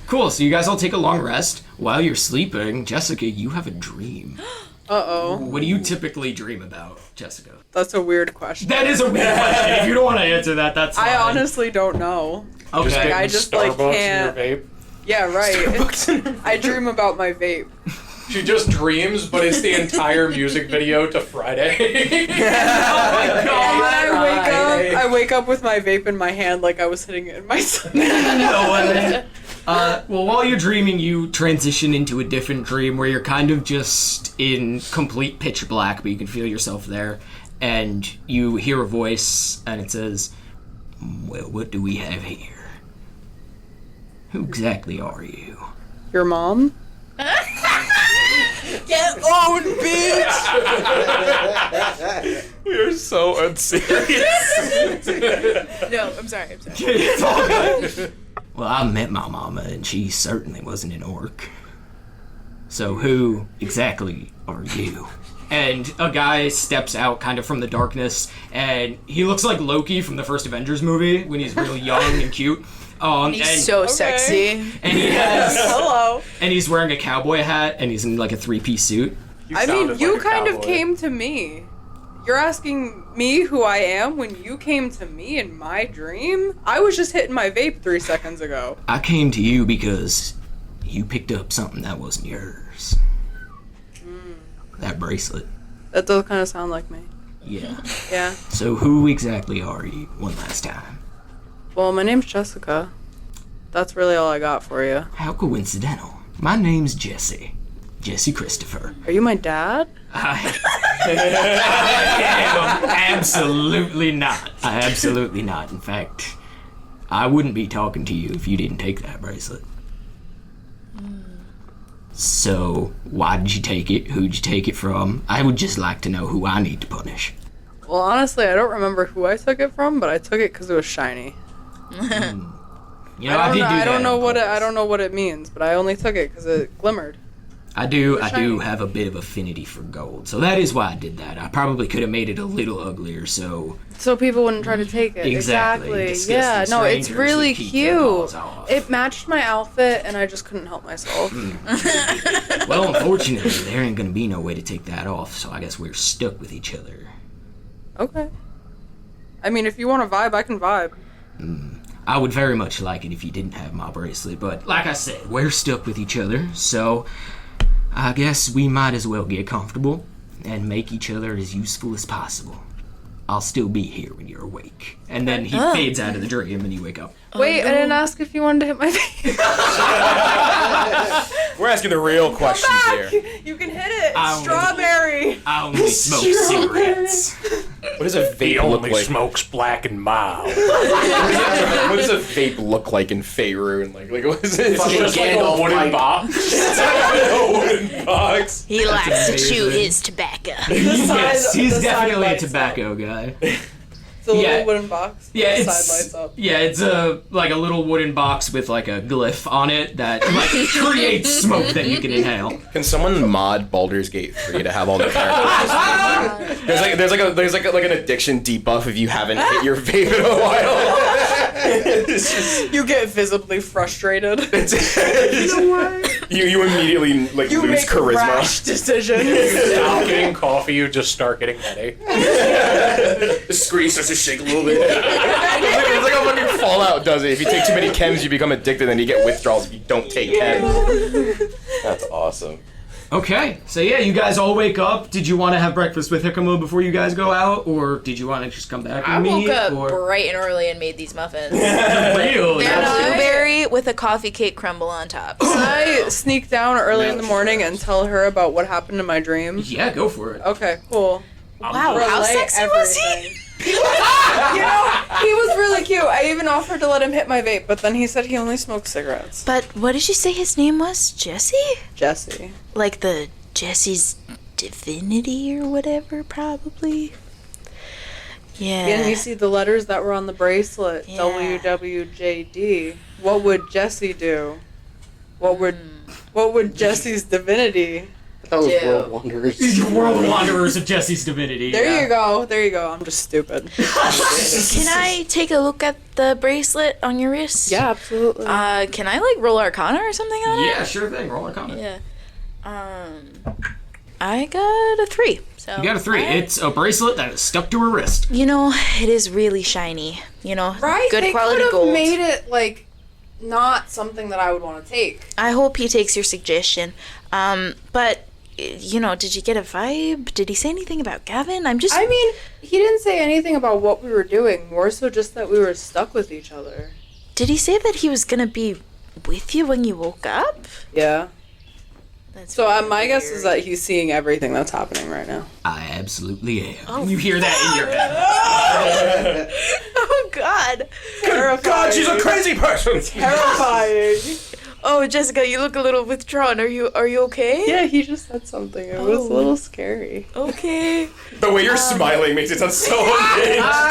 Cool, so you guys all take a long rest. While you're sleeping, Jessica, you have a dream. Uh-oh. What do you typically dream about, Jessica? That's a weird question. That is a weird question. If you don't want to answer that, that's fine. I honestly don't know. Okay. I just, like, Starbucks can't- in your vape. Yeah, right. I dream about my vape. She just dreams, but it's the entire music video to Friday. Oh my God. And I wake up with my vape in my hand like I was hitting it in my No way. Well, while you're dreaming, you transition into a different dream where you're kind of just in complete pitch black, but you can feel yourself there. And you hear a voice, and it says, "Well, what do we have here? Who exactly are you?" Your mom? Get owned, bitch! We are so unserious. No, I'm sorry. It's all good. Well, I met my mama, and she certainly wasn't an orc. So who exactly are you? And a guy steps out kind of from the darkness, and he looks like Loki from the first Avengers movie when he's real young and cute. He's so sexy. And he has Hello. and he's wearing a cowboy hat, and he's in like a 3-piece suit. I mean, you kind of came to me. You're asking me who I am when you came to me in my dream? I was just hitting my vape 3 seconds ago. I came to you because you picked up something that wasn't yours. That bracelet. That does kind of sound like me. Yeah. Yeah. So who exactly are you one last time? Well, my name's Jessica. That's really all I got for you. How coincidental. My name's Jesse. Jesse Christopher. Are you my dad? I am absolutely not. Absolutely not. In fact, I wouldn't be talking to you if you didn't take that bracelet. So, why did you take it? Who'd you take it from? I would just like to know who I need to punish. Well, honestly, I don't remember who I took it from, but I took it because it was shiny. You know, I did do that. I don't know on what it. purpose. I don't know what it means, but I only took it because it glimmered. I do shiny. have a bit of affinity for gold, so that is why I did that. I probably could have made it a little uglier, so people wouldn't try to take it. Exactly. Exactly. Yeah. Disgusting No, it's strangers really would keep their cute. paws off. It matched my outfit, and I just couldn't help myself. well, unfortunately, there ain't gonna be no way to take that off, so I guess we're stuck with each other. Okay. I mean, if you want to vibe, I can vibe. I would very much like it if you didn't have my bracelet, but like I said, we're stuck with each other, so I guess we might as well get comfortable and make each other as useful as possible. I'll still be here when you're awake. And then he fades out of the dream and you wake up. Wait, I didn't ask if you wanted to hit my face. We're asking the real questions here. You can hit it. I Strawberry. I only smoke cigarettes. What does a vape look like? smokes black and mild. What does a vape look like in Faerun? Like what is it? Just like a wooden box. It's like a wooden box. He likes to chew amazing. his tobacco. Yes, he's the side definitely a lights tobacco guy. It's a little Yeah. wooden box. Yeah, The it's side lights up. it's a like a little wooden box with like a glyph on it that like creates smoke that you can inhale. Can someone mod Baldur's Gate 3 to have all the characters? there's like an addiction debuff if you haven't hit your vape in a while. It's just, You get visibly frustrated. you immediately like You lose make charisma. rash decisions. Stop getting coffee, you just start getting headache. The screen starts to shake a little bit. It's like how fucking Fallout does it. If you take too many chems, you become addicted, and you get withdrawals if you don't take chems. That's awesome. Okay, so yeah, you guys all wake up. Did you want to have breakfast with Hikamo before you guys go out, or did you want to just come back I with me? woke up or bright and early and made these muffins. really? They're I- blueberry with a coffee cake crumble on top. I sneak down early in the morning and tell her about what happened in my dream. Yeah, go for it. Okay, cool. Wow, how Relay sexy was he? everything. You know, he was really cute. I even offered to let him hit my vape, but then he said he only smokes cigarettes. But what did you say his name was? Jesse? Jesse. Like the Jesse's divinity or whatever, probably. Yeah. And you see the letters that were on the bracelet. Yeah. WWJD. What would Jesse do? What would Jesse's divinity? That was Dude. World Wanderers. These are World Wanderers of Jesse's divinity. There yeah. you go. There you go. I'm just stupid. Can I take a look at the bracelet on your wrist? Yeah, absolutely. Can I like roll Arcana or something on it? Yeah, sure thing. Roll Arcana. Yeah. I got a 3. So You got a 3. It's a bracelet that is stuck to her wrist. You know, it is really shiny. You know, right? good They quality could have gold. made it like not something that I would want to take. I hope he takes your suggestion. But you know, did you get a vibe? Did he say anything about Gavin? I mean, he didn't say anything about what we were doing. More so, just that we were stuck with each other. Did he say that he was gonna be with you when you woke up? Yeah. That's So really my guess is weird. that he's seeing everything that's happening right now. I absolutely am. Oh. You hear that in your head. Oh God! Terrifying. crazy person. Terrifying. Oh, Jessica, you look a little withdrawn. Are you okay? Yeah, he just said something. It was a little scary. Okay. The way you're smiling makes it sound so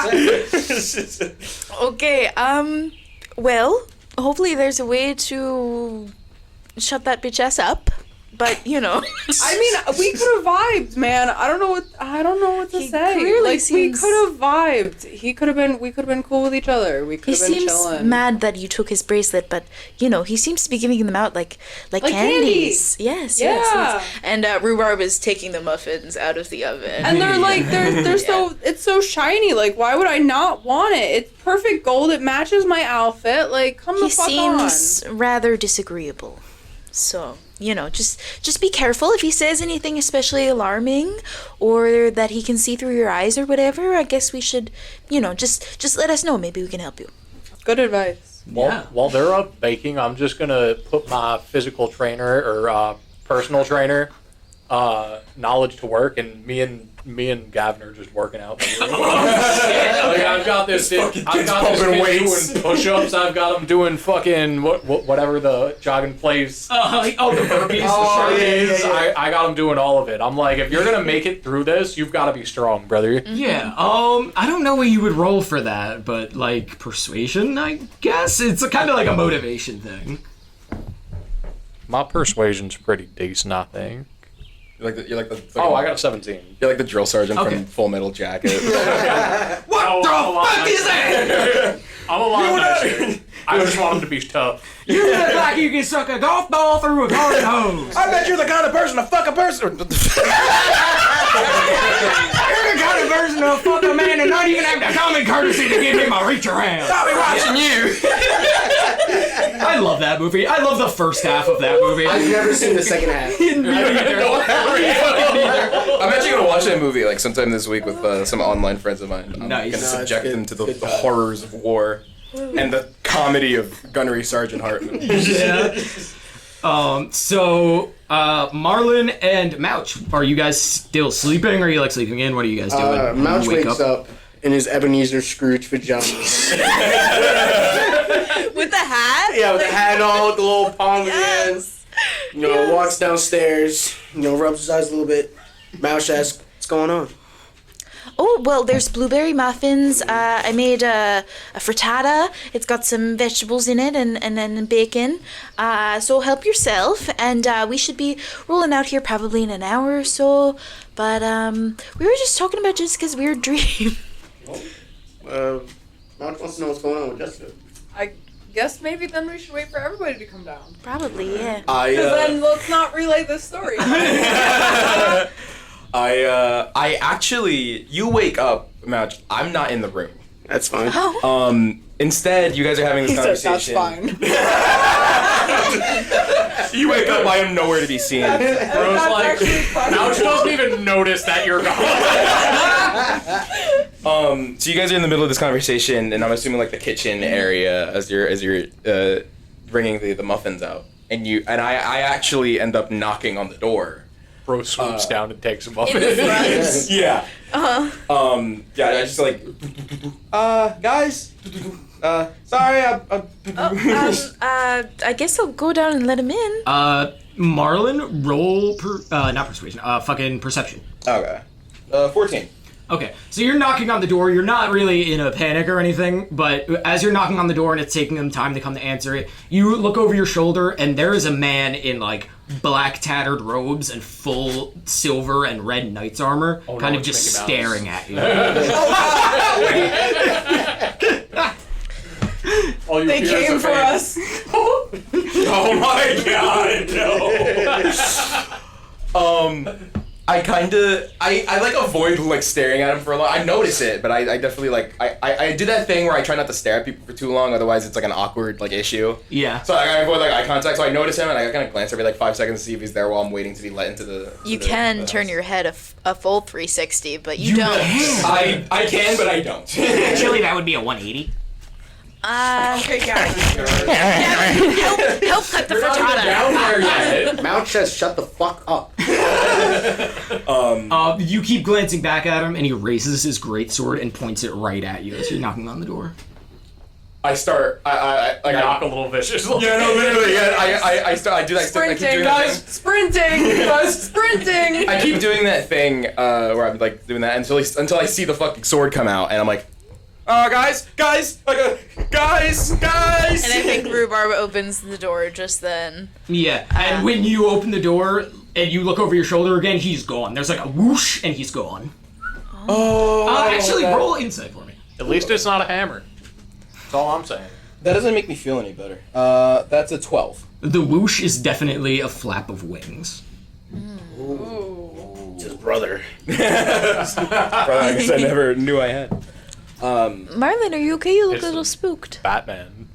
amazing. Okay. Well, hopefully there's a way to shut that bitch ass up. but you know. I mean, we could have vibed, man. I don't know what to say. clearly Like seems- we could have vibed. We could have been cool with each other. We could He have been seems chilling. mad that you took his bracelet, but you know he seems to be giving them out like candy. candies. Yes, Yeah. yes. And Rhubarb is taking the muffins out of the oven. And they're like they're so it's so shiny. Like why would I not want it? It's perfect gold. It matches my outfit. Like come He the fuck on. seems rather disagreeable. So, you know, just be careful if he says anything especially alarming or that he can see through your eyes or whatever. I guess we should, you know, just let us know. Maybe we can help you. Good advice. While they're up baking, I'm just gonna put my physical trainer or personal trainer knowledge to work, and me and Gavin are just working out. Like I've got this kid doing push-ups. I've got him doing fucking whatever the jogging place. The burpees. I got him doing all of it. I'm like, if you're gonna make it through this, you've got to be strong, brother. Yeah. I don't know what you would roll for that, but like persuasion, I guess it's kind of like a motivation thing. My persuasion's pretty decent, I think. You're like the Oh, I got a 17. You're like the drill sergeant Okay. from Full Metal Jacket. What the fuck is that? I'm a lot of that shit. I just want him to be tough. You look like you can suck a golf ball through a garden hose. I bet you're the kind of person to fuck a person. You're the kind of person to fuck a man and not even have the common courtesy to give him a reach around. I'll be watching you. I love that movie. I love the first half of that movie. I've never seen the second half. I'm actually gonna watch that movie like sometime this week with some online friends of mine. I'm Nice. gonna No, subject it's them good. to the Good horrors of war and the comedy of Gunnery Sergeant Hartman. Yeah. So, Marlon and Mouch, are you guys still sleeping? Or are you like sleeping in? What are you guys doing? Mouch Wake wakes up in his Ebenezer Scrooge pajamas. With the hat? Yeah, with the hat on, with the little palm in his hands. You know, walks downstairs, rubs his eyes a little bit. Mouch asks, what's going on? Oh, well, there's blueberry muffins. I made a frittata. It's got some vegetables in it and then bacon. So help yourself. And we should be rolling out here probably in an hour or so. But we were just talking about Jessica's weird dream. Mouch wants to know what's going on with Jessica. I guess maybe then we should wait for everybody to come down. Probably, yeah. Because then let's not relay this story. I actually, you wake up, Mouch. I'm not in the room. That's fine. Instead, you guys are having this conversation. That's fine. You wake up, I am nowhere to be seen. Bro's like, Mouch doesn't even notice that you're gone. So you guys are in the middle of this conversation, and I'm assuming like the kitchen area as you're bringing the muffins out, and I actually end up knocking on the door. Bro swoops down and takes him up. Yeah. Yeah. I just like, guys. Sorry. I guess I'll go down and let him in. Marlon, roll not persuasion, fucking perception. Okay. 14. Okay, so you're knocking on the door. You're not really in a panic or anything, but as you're knocking on the door and it's taking them time to come to answer it, you look over your shoulder and there is a man in like black tattered robes and full silver and red knight's armor, kind of just staring at you. They came for us. Oh my god, no. I like avoid like staring at him for a long. I notice it, but I definitely like I do that thing where I try not to stare at people for too long, otherwise it's like an awkward like issue. Yeah. So I avoid like eye contact. So I notice him and I kind of glance every like 5 seconds to see if he's there while I'm waiting to be let into the. You can turn your head a full 360, but you don't. I can, but I don't. Actually, that would be a 180. Okay, guys. Help cut the frittata. Down there yet. Mouch says, shut the fuck up. You keep glancing back at him, and he raises his greatsword and points it right at you as you're knocking on the door. I start. I knock a little viciously. Yeah, no, literally. Yeah, I start. I do that. I keep doing that thing. Sprinting. I keep doing that thing where I'm like doing that until I see the fucking sword come out, and I'm like, guys, And I think Rhubarb opens the door just then. Yeah, and when you open the door and you look over your shoulder again, he's gone. There's like a whoosh, and he's gone. Actually, roll insight for me. At least it's not a hammer. That's all I'm saying. that doesn't make me feel any better. That's a 12. The whoosh is definitely a flap of wings. It's his brother. I guess I never knew I had. Marlon, are you okay? You look It's a little spooked. Batman.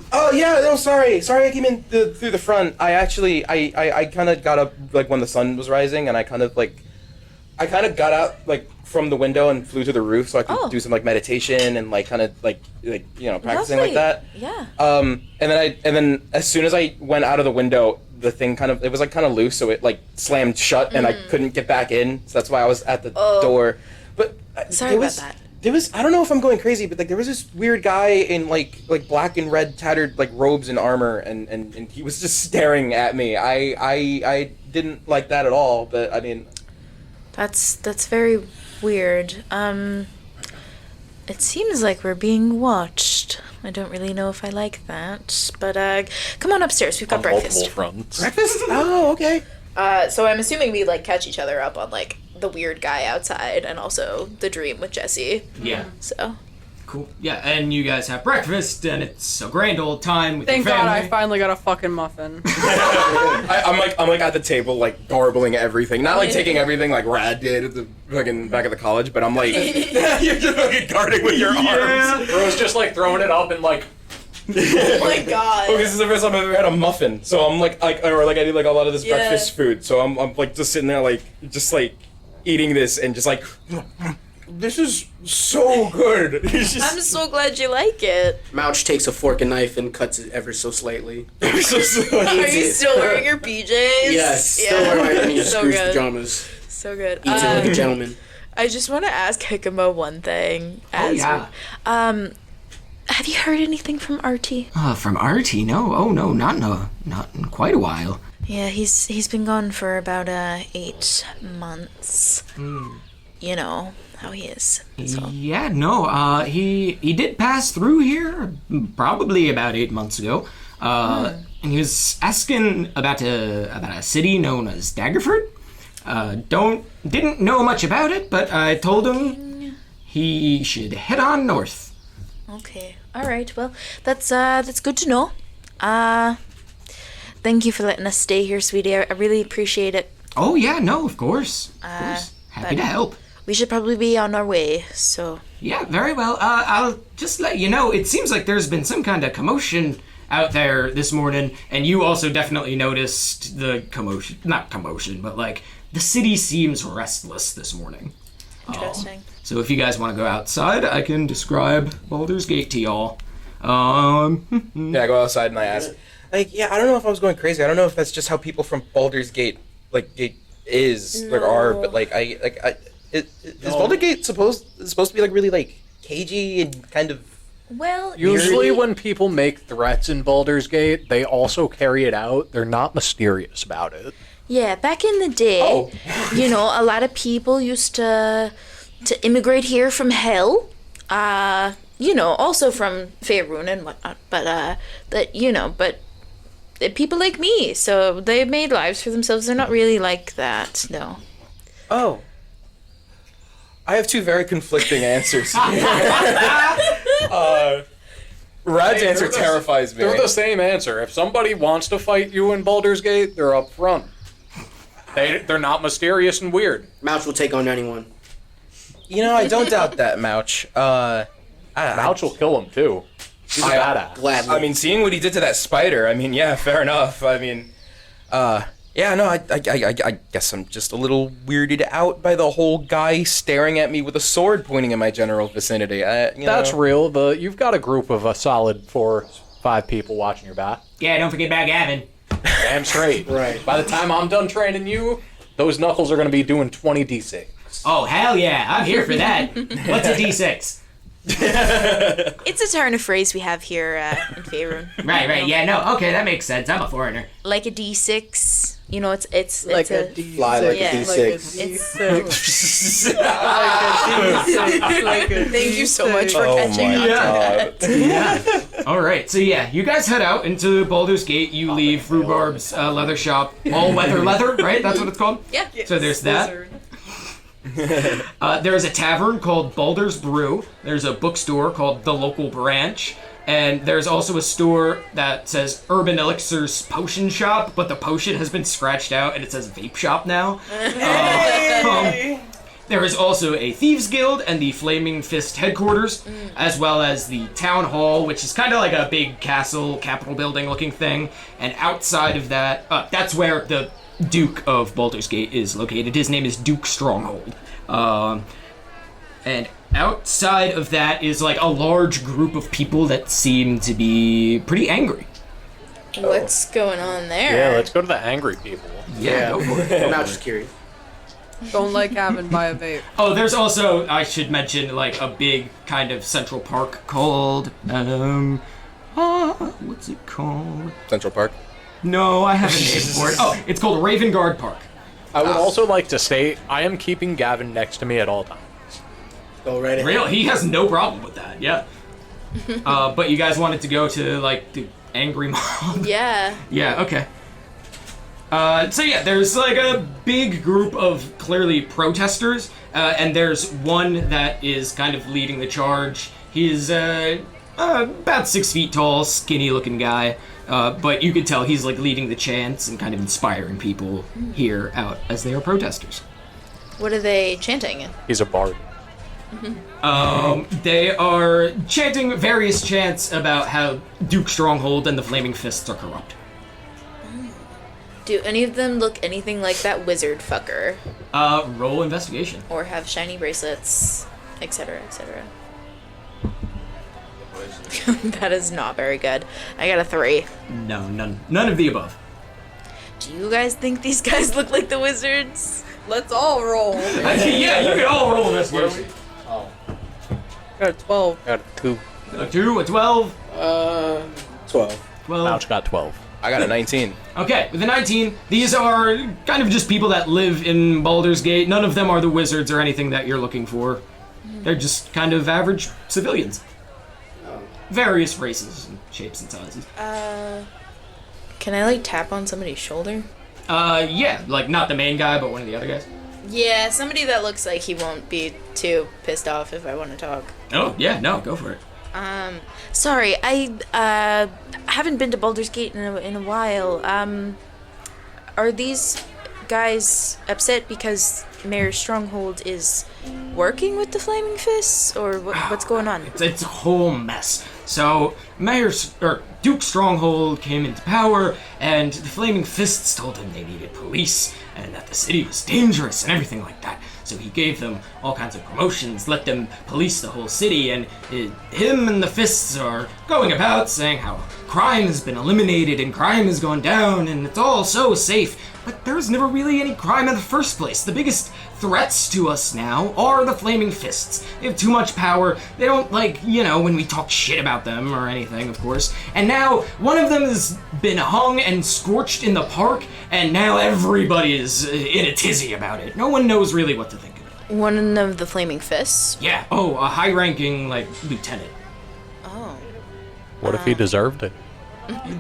Oh yeah, no, sorry I came in through the front. I actually, I kind of got up like when the sun was rising, and I kind of got out like from the window and flew to the roof so I could do some like meditation and like kind of like practicing Lovely. like that. Yeah. And then as soon as I went out of the window, the thing it was like kind of loose, so it like slammed shut, and I couldn't get back in. So that's why I was at the door. But Sorry about that. There was, I don't know if I'm going crazy, but like there was this weird guy in like black and red tattered like robes and armor, and he was just staring at me. I didn't like that at all, but I mean, That's very weird. It seems like we're being watched. I don't really know if I like that, but come on upstairs. We've got breakfast. Multiple fronts. breakfast? Oh, okay. So I'm assuming we like catch each other up on like the weird guy outside and also the dream with Jesse. Yeah. So Cool. Yeah, and you guys have breakfast, and it's a grand old time with Thank your God family. I finally got a fucking muffin. I'm like at the table like garbling everything, not like taking everything like Rad did at the fucking back at the college, but I'm like you're just fucking guarding with your arms. Bro's just like throwing it up and like. oh my God. Oh, this is the first time I've ever had a muffin, so I'm like I do like a lot of this Yeah. breakfast food, so I'm like just sitting there like eating this and just like this is so good. It's just I'm so glad you like it. Mouch takes a fork and knife and cuts it ever so slightly. Are you still wearing your PJs? Yes, still wearing your So Scrooge good. pajamas. So good. Eats it like a gentleman. I just want to ask Hikama one thing. yeah. Have you heard anything from Artie? From Artie? No. Oh, no, not in quite a while. Yeah, he's been gone for about 8 months. You know how he is. So. Yeah, no, he did pass through here probably about 8 months ago. And he was asking about a city known as Daggerford. Didn't know much about it, but I told him he should head on north. Okay. All right. Well, that's good to know. Thank you for letting us stay here, sweetie. I really appreciate it. Oh yeah, no, of course. Happy to help. We should probably be on our way. So. Yeah, very well. I'll just let you know, it seems like there's been some kind of commotion out there this morning, and you also definitely noticed the commotion. Not commotion, but like, the city seems restless this morning. Interesting. So if you guys want to go outside, I can describe Baldur's Gate to y'all. Yeah, I go outside and I ask, like, yeah, I don't know if I was going crazy. I don't know if that's just how people from Baldur's Gate, like, are, but like, is Baldur's Gate supposed to be like really like cagey and kind of? Well, Usually when people make threats in Baldur's Gate, they also carry it out. They're not mysterious about it. yeah, back in the day, you know, a lot of people used to immigrate here from hell. You know, also from Faerun and whatnot, but people like me, so they made lives for themselves. They're not really like that, no. Oh. I have two very conflicting answers. Rad's answer terrifies me. They're the same answer. If somebody wants to fight you in Baldur's Gate, they're up front. They're not mysterious and weird. Mouch will take on anyone. You know, I don't doubt that, Mouch. Mouch will kill him too. He's a badass. Gladly. I mean, seeing what he did to that spider, I mean, yeah, fair enough. I mean, yeah, no, I guess I'm just a little weirded out by the whole guy staring at me with a sword pointing in my general vicinity. That's real. You've got a group of a solid 4, 5 people watching your back. Yeah, don't forget about Gavin. Damn straight. Right. By the time I'm done training you, those knuckles are going to be doing 20 d6. Oh, hell yeah, I'm here for that. What's a D6? It's a turn of phrase we have here in Faerun. Right, yeah, no, okay, that makes sense. I'm a foreigner. Like a D6, you know, it's Like a a D6. Fly like Yeah. a D6. It's Thank you so much for Oh catching my on to that. Yeah. All right. So yeah, you guys head out into Baldur's Gate. You leave Rhubarb's leather shop, all weather leather, right? That's what it's called. Yeah. So there's that. There's a tavern called Baldur's Brew. There's a bookstore called The Local Branch. And there's also a store that says Urban Elixir's Potion Shop, but the potion has been scratched out and it says Vape Shop now. There is also a Thieves Guild and the Flaming Fist headquarters, as well as the Town Hall, which is kind of like a big castle, capitol building looking thing. And outside of that, that's where the Duke of Baldur's Gate is located. His name is Duke Stronghold. And outside of that is like a large group of people that seem to be pretty angry. What's going on there? Yeah, let's go to the angry people. Yeah, go for it. Mouch is curious. Don't like having by a vape. Oh, there's also, I should mention, like a big kind of central park called, what's it called? Central Park. No, I have a name for it. Oh, it's called Raven Guard Park. I would also like to state I am keeping Gavin next to me at all times. Go right ahead. Real, he has no problem with that, yeah. But you guys wanted to go to, like, the angry mob? Yeah. Yeah, okay. So yeah, there's like a big group of clearly protesters, and there's one that is kind of leading the charge. He's about 6 feet tall, skinny looking guy, but you could tell he's like leading the chants and kind of inspiring people here out as they are protesters. What are they chanting? He's a bard. They are chanting various chants about how Duke Stronghold and the Flaming Fists are corrupt. Do any of them look anything like that wizard fucker? Roll investigation. Or have shiny bracelets, etc., etc.? That is not very good. I got a 3. No, none of the above. Do you guys think these guys look like the wizards? Let's all roll. Yeah, you can all roll investigation. Got a 12. I got a 2. A 2, a 12. 12. 12. Mouch got 12. I got a 19. Okay, with the 19, these are kind of just people that live in Baldur's Gate. None of them are the wizards or anything that you're looking for. They're just kind of average civilians. Various races and shapes and sizes. Can I, like, tap on somebody's shoulder? Yeah, like not the main guy, but one of the other guys. Yeah, somebody that looks like he won't be too pissed off if I want to talk. Oh, yeah, no, go for it. Sorry, I haven't been to Baldur's Gate in a while. Are these guys upset because Mayor Stronghold is working with the Flaming Fists, or what's going on? It's a whole mess. So, Duke Stronghold came into power, and the Flaming Fists told him they needed police, and that the city was dangerous, and everything like that. So he gave them all kinds of promotions, let them police the whole city, and him and the Fists are going about saying how crime has been eliminated, and crime has gone down, and it's all so safe. But there was never really any crime in the first place. The biggest threats to us now are the Flaming Fists. They have too much power. They don't like, when we talk shit about them or anything, of course. And now one of them has been hung and scorched in the park, and now everybody is in a tizzy about it. No one knows really what to think of it. One of the Flaming Fists? Yeah. Oh, a high-ranking, lieutenant. Oh. What if he deserved it?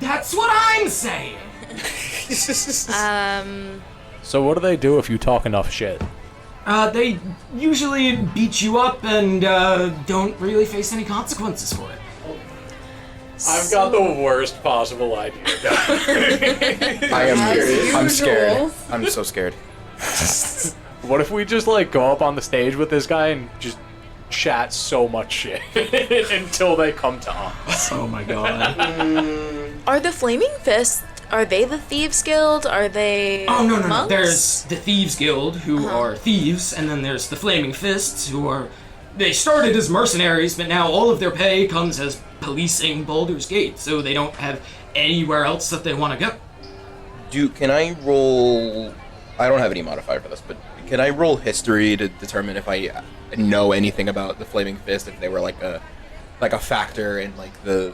That's what I'm saying! So what do they do if you talk enough shit? They usually beat you up and don't really face any consequences for it. I've got the worst possible idea. I'm scared. I'm so scared. What if we just go up on the stage with this guy and just chat so much shit until they come to us? Oh my god. Are the Flaming Fists, are they the Thieves Guild? Are they no. monks? There's the Thieves Guild, who are thieves, and then there's the Flaming Fists, who are... They started as mercenaries, but now all of their pay comes as policing Baldur's Gate, so they don't have anywhere else that they want to go. Can I roll... I don't have any modifier for this, but can I roll history to determine if I know anything about the Flaming Fist, if they were like a like a factor in like the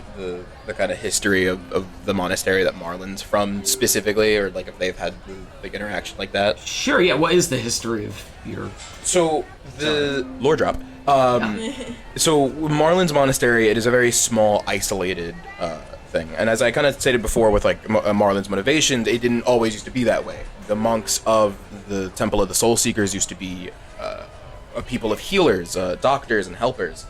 kind of history of the monastery that Marlin's from specifically, or like if they've had like interaction like that? Sure, yeah. What is the history of your... So the lore drop. So Marlin's monastery, it is a very small, isolated thing, and as I kind of stated before, with like Marlin's motivation, it didn't always used to be that way. The monks of the Temple of the Soul Seekers used to be a people of healers, doctors, and helpers.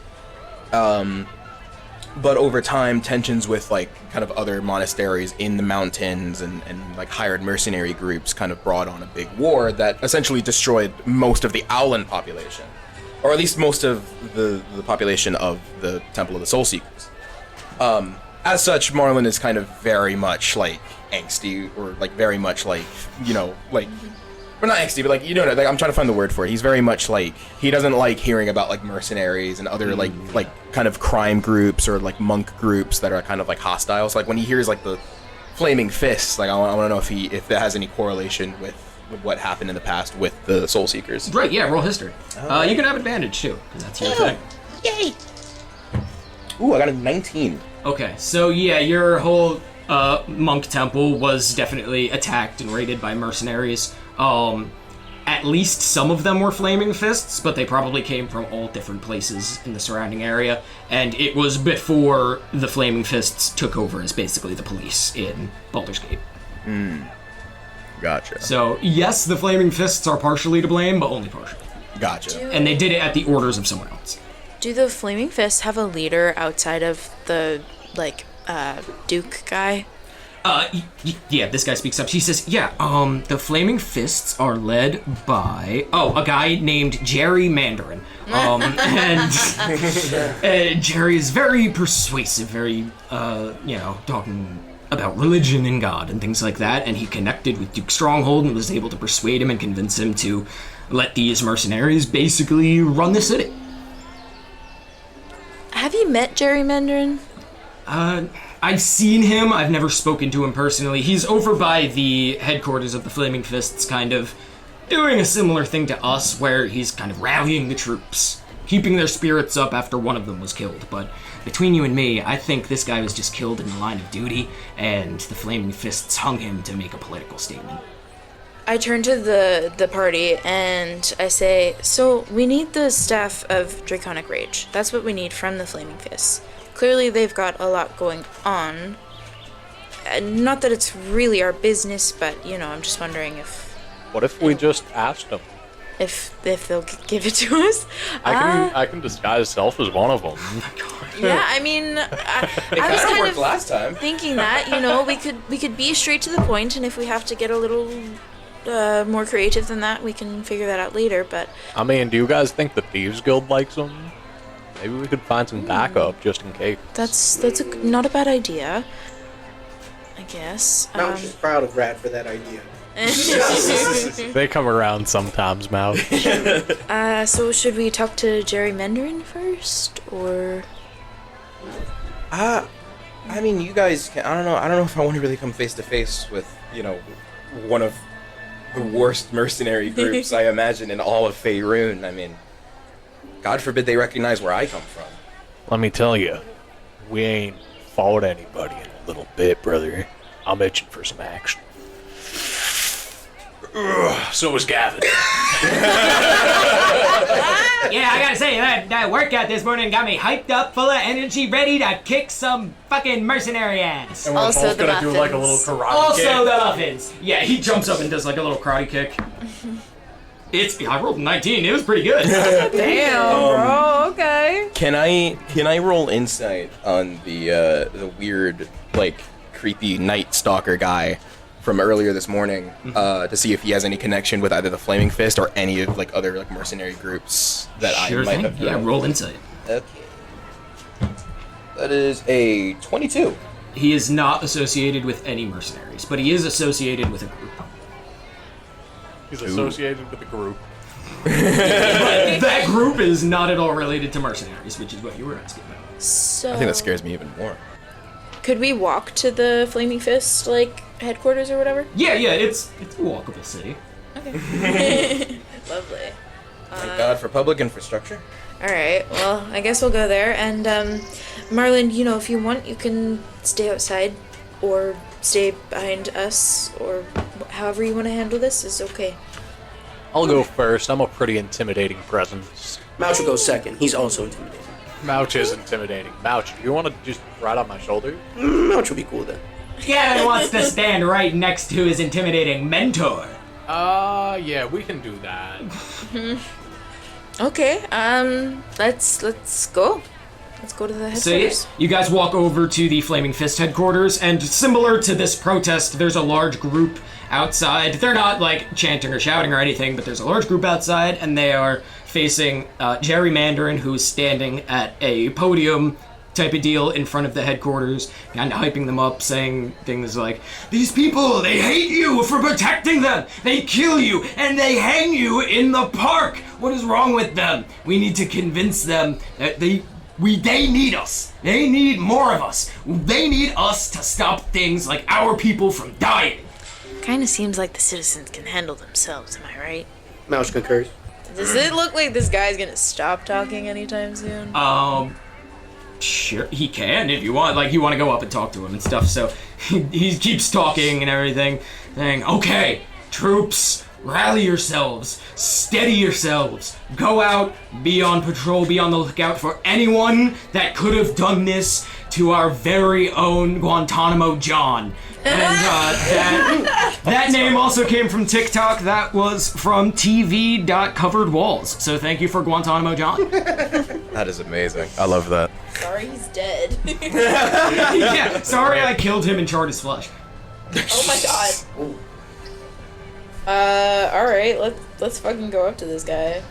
But over time, tensions with like kind of other monasteries in the mountains and like hired mercenary groups kind of brought on a big war that essentially destroyed most of the Owlin population, or at least most of the population of the Temple of the Soul Seekers. As such, Marlin is kind of very much like angsty, or like very much like, you know, like, well, not angsty, but like, you know, like, I'm trying to find the word for it. He's very much like, he doesn't like hearing about like mercenaries and other like kind of crime groups or like monk groups that are kind of like hostile. So like when he hears like the flaming fists, like I want to know if that has any correlation with what happened in the past with the Soul Seekers. Right, yeah, roll history. You can have advantage too, because that's your thing. Yay! Ooh, I got a 19. Okay, so yeah, your whole monk temple was definitely attacked and raided by mercenaries. At least some of them were flaming fists, but they probably came from all different places in the surrounding area, and it was before the flaming fists took over as basically the police in Baldur's Gate. Gotcha. So yes, the flaming fists are partially to blame, but only partially. Gotcha. And they did it at the orders of someone else. Do the Flaming Fists have a leader outside of the, like, Duke guy? Yeah, this guy speaks up. He says, the Flaming Fists are led by, a guy named Jerry Mandarin. And Jerry is very persuasive, very, talking about religion and God and things like that, and he connected with Duke Stronghold and was able to persuade him and convince him to let these mercenaries basically run the city. Have you met Jerry Mandarin? I've seen him. I've never spoken to him personally. He's over by the headquarters of the Flaming Fists, kind of doing a similar thing to us, where he's kind of rallying the troops, keeping their spirits up after one of them was killed. But between you and me, I think this guy was just killed in the line of duty, and the Flaming Fists hung him to make a political statement. I turn to the party and I say, so we need the staff of Draconic Rage. That's what we need from the Flaming Fists. Clearly they've got a lot going on. Not that it's really our business, but, I'm just wondering if... What if we just asked them? If they'll give it to us? I can disguise self as one of them. Yeah, I mean, I was kind of last time. thinking that, we could be straight to the point, and if we have to get a little more creative than that, we can figure that out later, but... I mean, do you guys think the Thieves Guild likes them? Maybe we could find some backup just in case. That's not a bad idea, I guess. Mouch is proud of Rat for that idea. They come around sometimes, Mouch. So should we talk to Jerry Mandarin first, or... I mean, you guys can, I don't know if I want to really come face to face with, one of the worst mercenary groups I imagine in all of Faerun. I mean, God forbid they recognize where I come from. Let me tell you, we ain't fought anybody in a little bit, brother. I'm itching for some action. So is Gavin. Yeah, I gotta say, that workout this morning got me hyped up, full of energy, ready to kick some fucking mercenary ass. And we're Also both the gonna do like a little muffins. karate Also kick. the muffins. Yeah, he jumps up and does like a little karate kick. I rolled 19. It was pretty good. Damn, bro. Okay. Can I roll insight on the weird, like, creepy night stalker guy from earlier this morning, to see if he has any connection with either the Flaming Fist or any of like other like mercenary groups that Sure I might thing. have Yeah, joined? roll insight. Okay. That is a 22. He is not associated with any mercenaries, but he is associated with a group. He's associated with the group. But that group is not at all related to mercenaries, which is what you were asking about. So... I think that scares me even more. Could we walk to the Flaming Fist, headquarters or whatever? Yeah, it's a walkable city. Okay. Lovely. Thank God for public infrastructure. All right. Well, I guess we'll go there. And Marlon, if you want, you can stay outside or stay behind us, or however you want to handle this is okay. I'll go first. I'm a pretty intimidating presence. Mouch will go second. He's also intimidating. Mouch is intimidating. Mouch, you want to just ride on my shoulder? Mouch will be cool then. Gavin wants to stand right next to his intimidating mentor. Yeah, we can do that. Okay. Let's go. Let's go to the headquarters. So you guys walk over to the Flaming Fist headquarters, and similar to this protest, there's a large group outside. They're not like chanting or shouting or anything, but there's a large group outside, and they are facing Jerry Mandarin, who's standing at a podium type of deal in front of the headquarters, kind of hyping them up, saying things like, "These people, they hate you for protecting them. They kill you and they hang you in the park. What is wrong with them? We need to convince them that they need us. They need more of us. They need us to stop things like our people from dying." Kind of seems like the citizens can handle themselves, am I right? Mouch concurs. Does it look like this guy's gonna stop talking anytime soon? Sure, he can if you want. Like, you want to go up and talk to him and stuff. So he keeps talking and everything, saying, "Okay, troops, rally yourselves, steady yourselves, go out, be on patrol, be on the lookout for anyone that could have done this to our very own Guantanamo John." And that name also came from TikTok. That was from TV.coveredwalls. So thank you for Guantanamo John. That is amazing. I love that. Sorry, he's dead. Yeah, sorry I killed him and charred his flesh. Oh my god. Alright, let's fucking go up to this guy.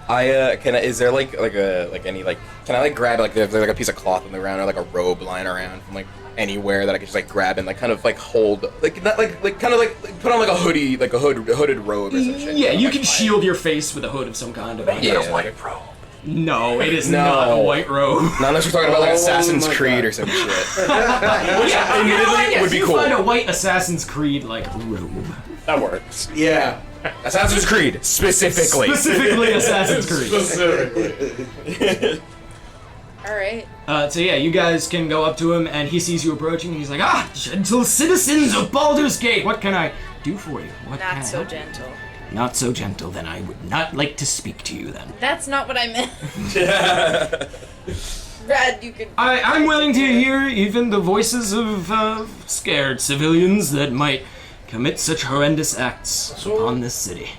Is there can I grab there's like a piece of cloth on the ground or like a robe lying around from like anywhere that I can just grab and kind of hold not put on like a hoodie, like a hooded robe or some shit. Yeah, you can shield your face with a hood of some kind of. Yeah. A white robe. No, it is not a white robe. Not unless we're talking about Assassin's Creed or some shit. Which admittedly would be cool. Find a white Assassin's Creed robe. That works. Yeah. Assassin's Creed, specifically. Specifically Assassin's Creed. Alright. So yeah, you guys can go up to him, and he sees you approaching, and he's like, "Ah, gentle citizens of Baldur's Gate, what can I do for you? What can I Not so help you?" gentle. Not so gentle, then I would not like to speak to you then. That's not what I meant. Brad, you could... I'm willing to hear even the voices of scared civilians that might commit such horrendous acts upon this city.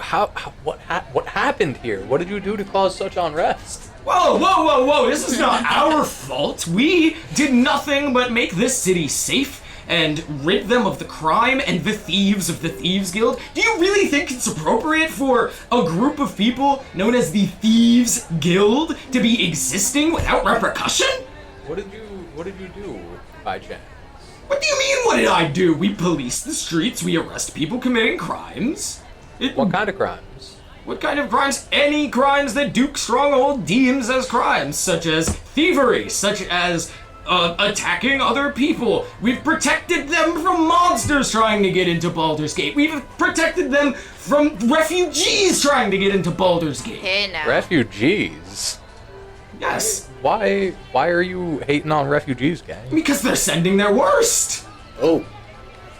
What happened here? What did you do to cause such unrest? Whoa, this is not our fault. We did nothing but make this city safe and rid them of the crime and the thieves of the Thieves Guild. Do you really think it's appropriate for a group of people known as the Thieves Guild to be existing without repercussion? What did you do by chance? What do you mean, what did I do? We police the streets, we arrest people committing crimes. What kind of crimes? What kind of crimes? Any crimes that Duke Stronghold deems as crimes, such as thievery, such as attacking other people. We've protected them from monsters trying to get into Baldur's Gate. We've protected them from refugees trying to get into Baldur's Gate. Hey, now. Refugees? Yes. Why are you hating on refugees, gang? Because they're sending their worst. Oh.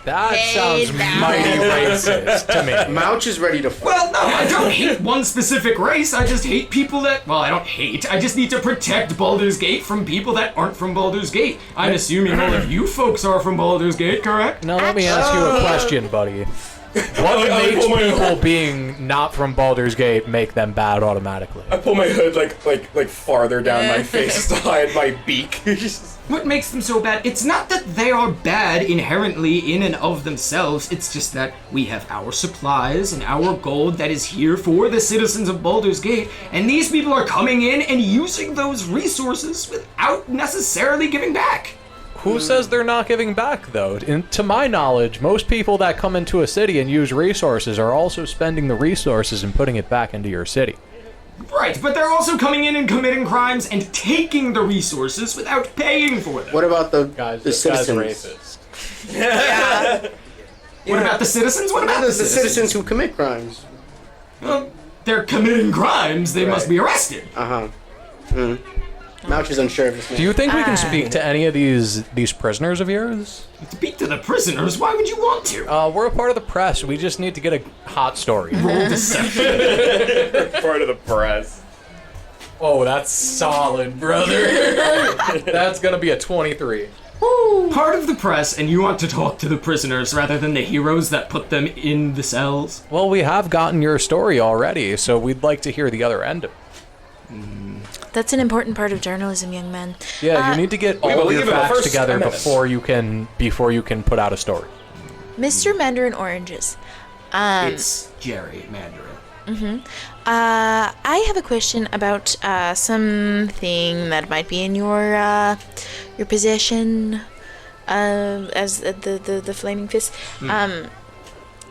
That Hey, sounds now. mighty racist to me. Mouch is ready to fight. Well, no, I don't hate one specific race. I just hate people that... Well, I don't hate. I just need to protect Baldur's Gate from people that aren't from Baldur's Gate. I'm assuming all of you folks are from Baldur's Gate, correct? Now let me ask you a question, buddy. What makes people being not from Baldur's Gate make them bad automatically? I pull my hood like farther down my face to hide my beak. What makes them so bad? It's not that they are bad inherently in and of themselves, it's just that we have our supplies and our gold that is here for the citizens of Baldur's Gate, and these people are coming in and using those resources without necessarily giving back. Who says they're not giving back, though? To my knowledge, most people that come into a city and use resources are also spending the resources and putting it back into your city. Right, but they're also coming in and committing crimes and taking the resources without paying for them. What about the This citizens? guy's racist. Yeah. What about the citizens? What about The citizens who commit crimes. Well, they're committing crimes, they must be arrested. Mouch is unsure of this. Do you think we can speak to any of these prisoners of yours? Speak to the prisoners? Why would you want to? We're a part of the press. We just need to get a hot story. Roll deception. Part of the press. Oh, that's solid, brother. That's gonna be a 23. Part of the press, and you want to talk to the prisoners rather than the heroes that put them in the cells? Well, we have gotten your story already, so we'd like to hear the other end of it. That's an important part of journalism, young man. Yeah, you need to get all of believe your in the facts First together Amendment. before you can put out a story. Mr. Mandarin Oranges. It's Jerry Mandarin. I have a question about something that might be in your possession, as the flaming fist.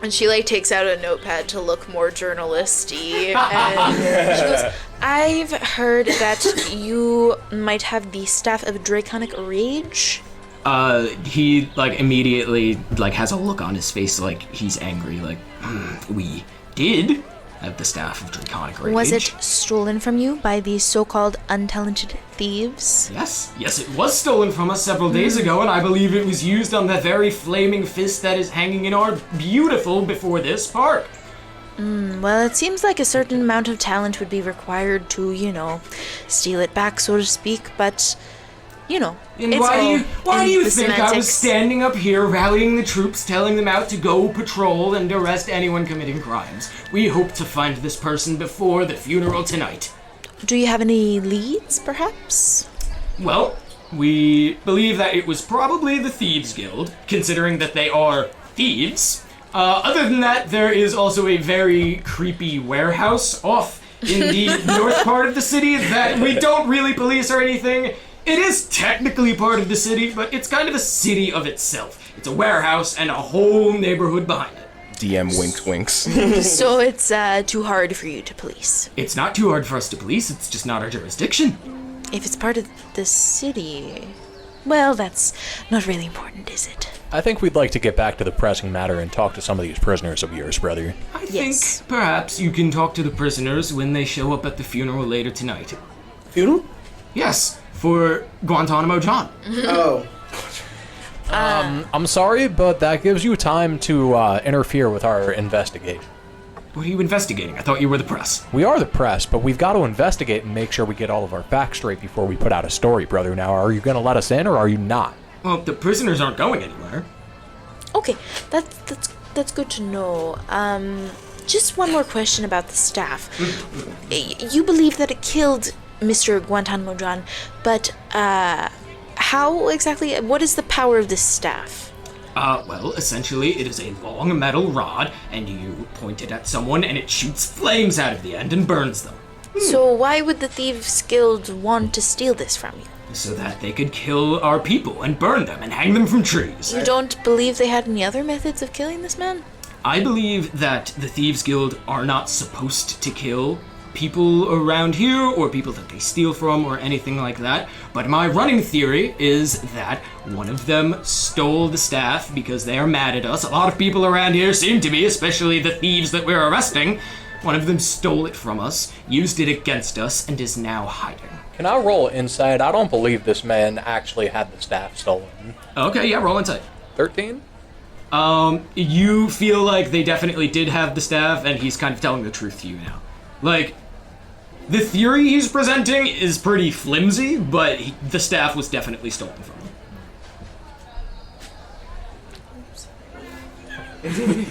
And she takes out a notepad to look more journalisty, and she goes, "I've heard that you might have the staff of Draconic Rage." He immediately has a look on his face like he's angry. We did have the staff of Draconic Rage. Was it stolen from you by these so-called untalented thieves? Yes, it was stolen from us several days ago, and I believe it was used on the very flaming fist that is hanging in our beautiful before this park. Well, it seems like a certain amount of talent would be required to, steal it back, so to speak, but, And it's why do you the think I was semantics. standing up here rallying the troops, telling them out to go patrol and arrest anyone committing crimes? We hope to find this person before the funeral tonight. Do you have any leads, perhaps? Well, we believe that it was probably the Thieves Guild, considering that they are thieves. Other than that, there is also a very creepy warehouse off in the north part of the city that we don't really police or anything. It is technically part of the city, but it's kind of a city of itself. It's a warehouse and a whole neighborhood behind it. DM winks. So it's too hard for you to police. It's not too hard for us to police, it's just not our jurisdiction. If it's part of the city, well, that's not really important, is it? I think we'd like to get back to the pressing matter and talk to some of these prisoners of yours, brother. I Yes. think perhaps you can talk to the prisoners when they show up at the funeral later tonight. Funeral? Yes, for Guantanamo John. Oh. I'm sorry, but that gives you time to interfere with our investigation. What are you investigating? I thought you were the press. We are the press, but we've got to investigate and make sure we get all of our facts straight before we put out a story, brother. Now, are you going to let us in or are you not? Well, the prisoners aren't going anywhere. Okay, that's good to know. Just one more question about the staff. You believe that it killed Mr. Guantanamo John, but how exactly? What is the power of this staff? Well, essentially, it is a long metal rod, and you point it at someone, and it shoots flames out of the end and burns them. So why would the Thieves Guild want to steal this from you? So that they could kill our people and burn them and hang them from trees. You don't believe they had any other methods of killing this man? I believe that the Thieves Guild are not supposed to kill people around here or people that they steal from or anything like that. But my running theory is that one of them stole the staff because they are mad at us. A lot of people around here seem to be, especially the thieves that we're arresting. One of them stole it from us, used it against us, and is now hiding. Can I roll insight? I don't believe this man actually had the staff stolen. Okay, yeah, roll insight. 13? You feel like they definitely did have the staff, and he's kind of telling the truth to you now. The theory he's presenting is pretty flimsy, but the staff was definitely stolen from him.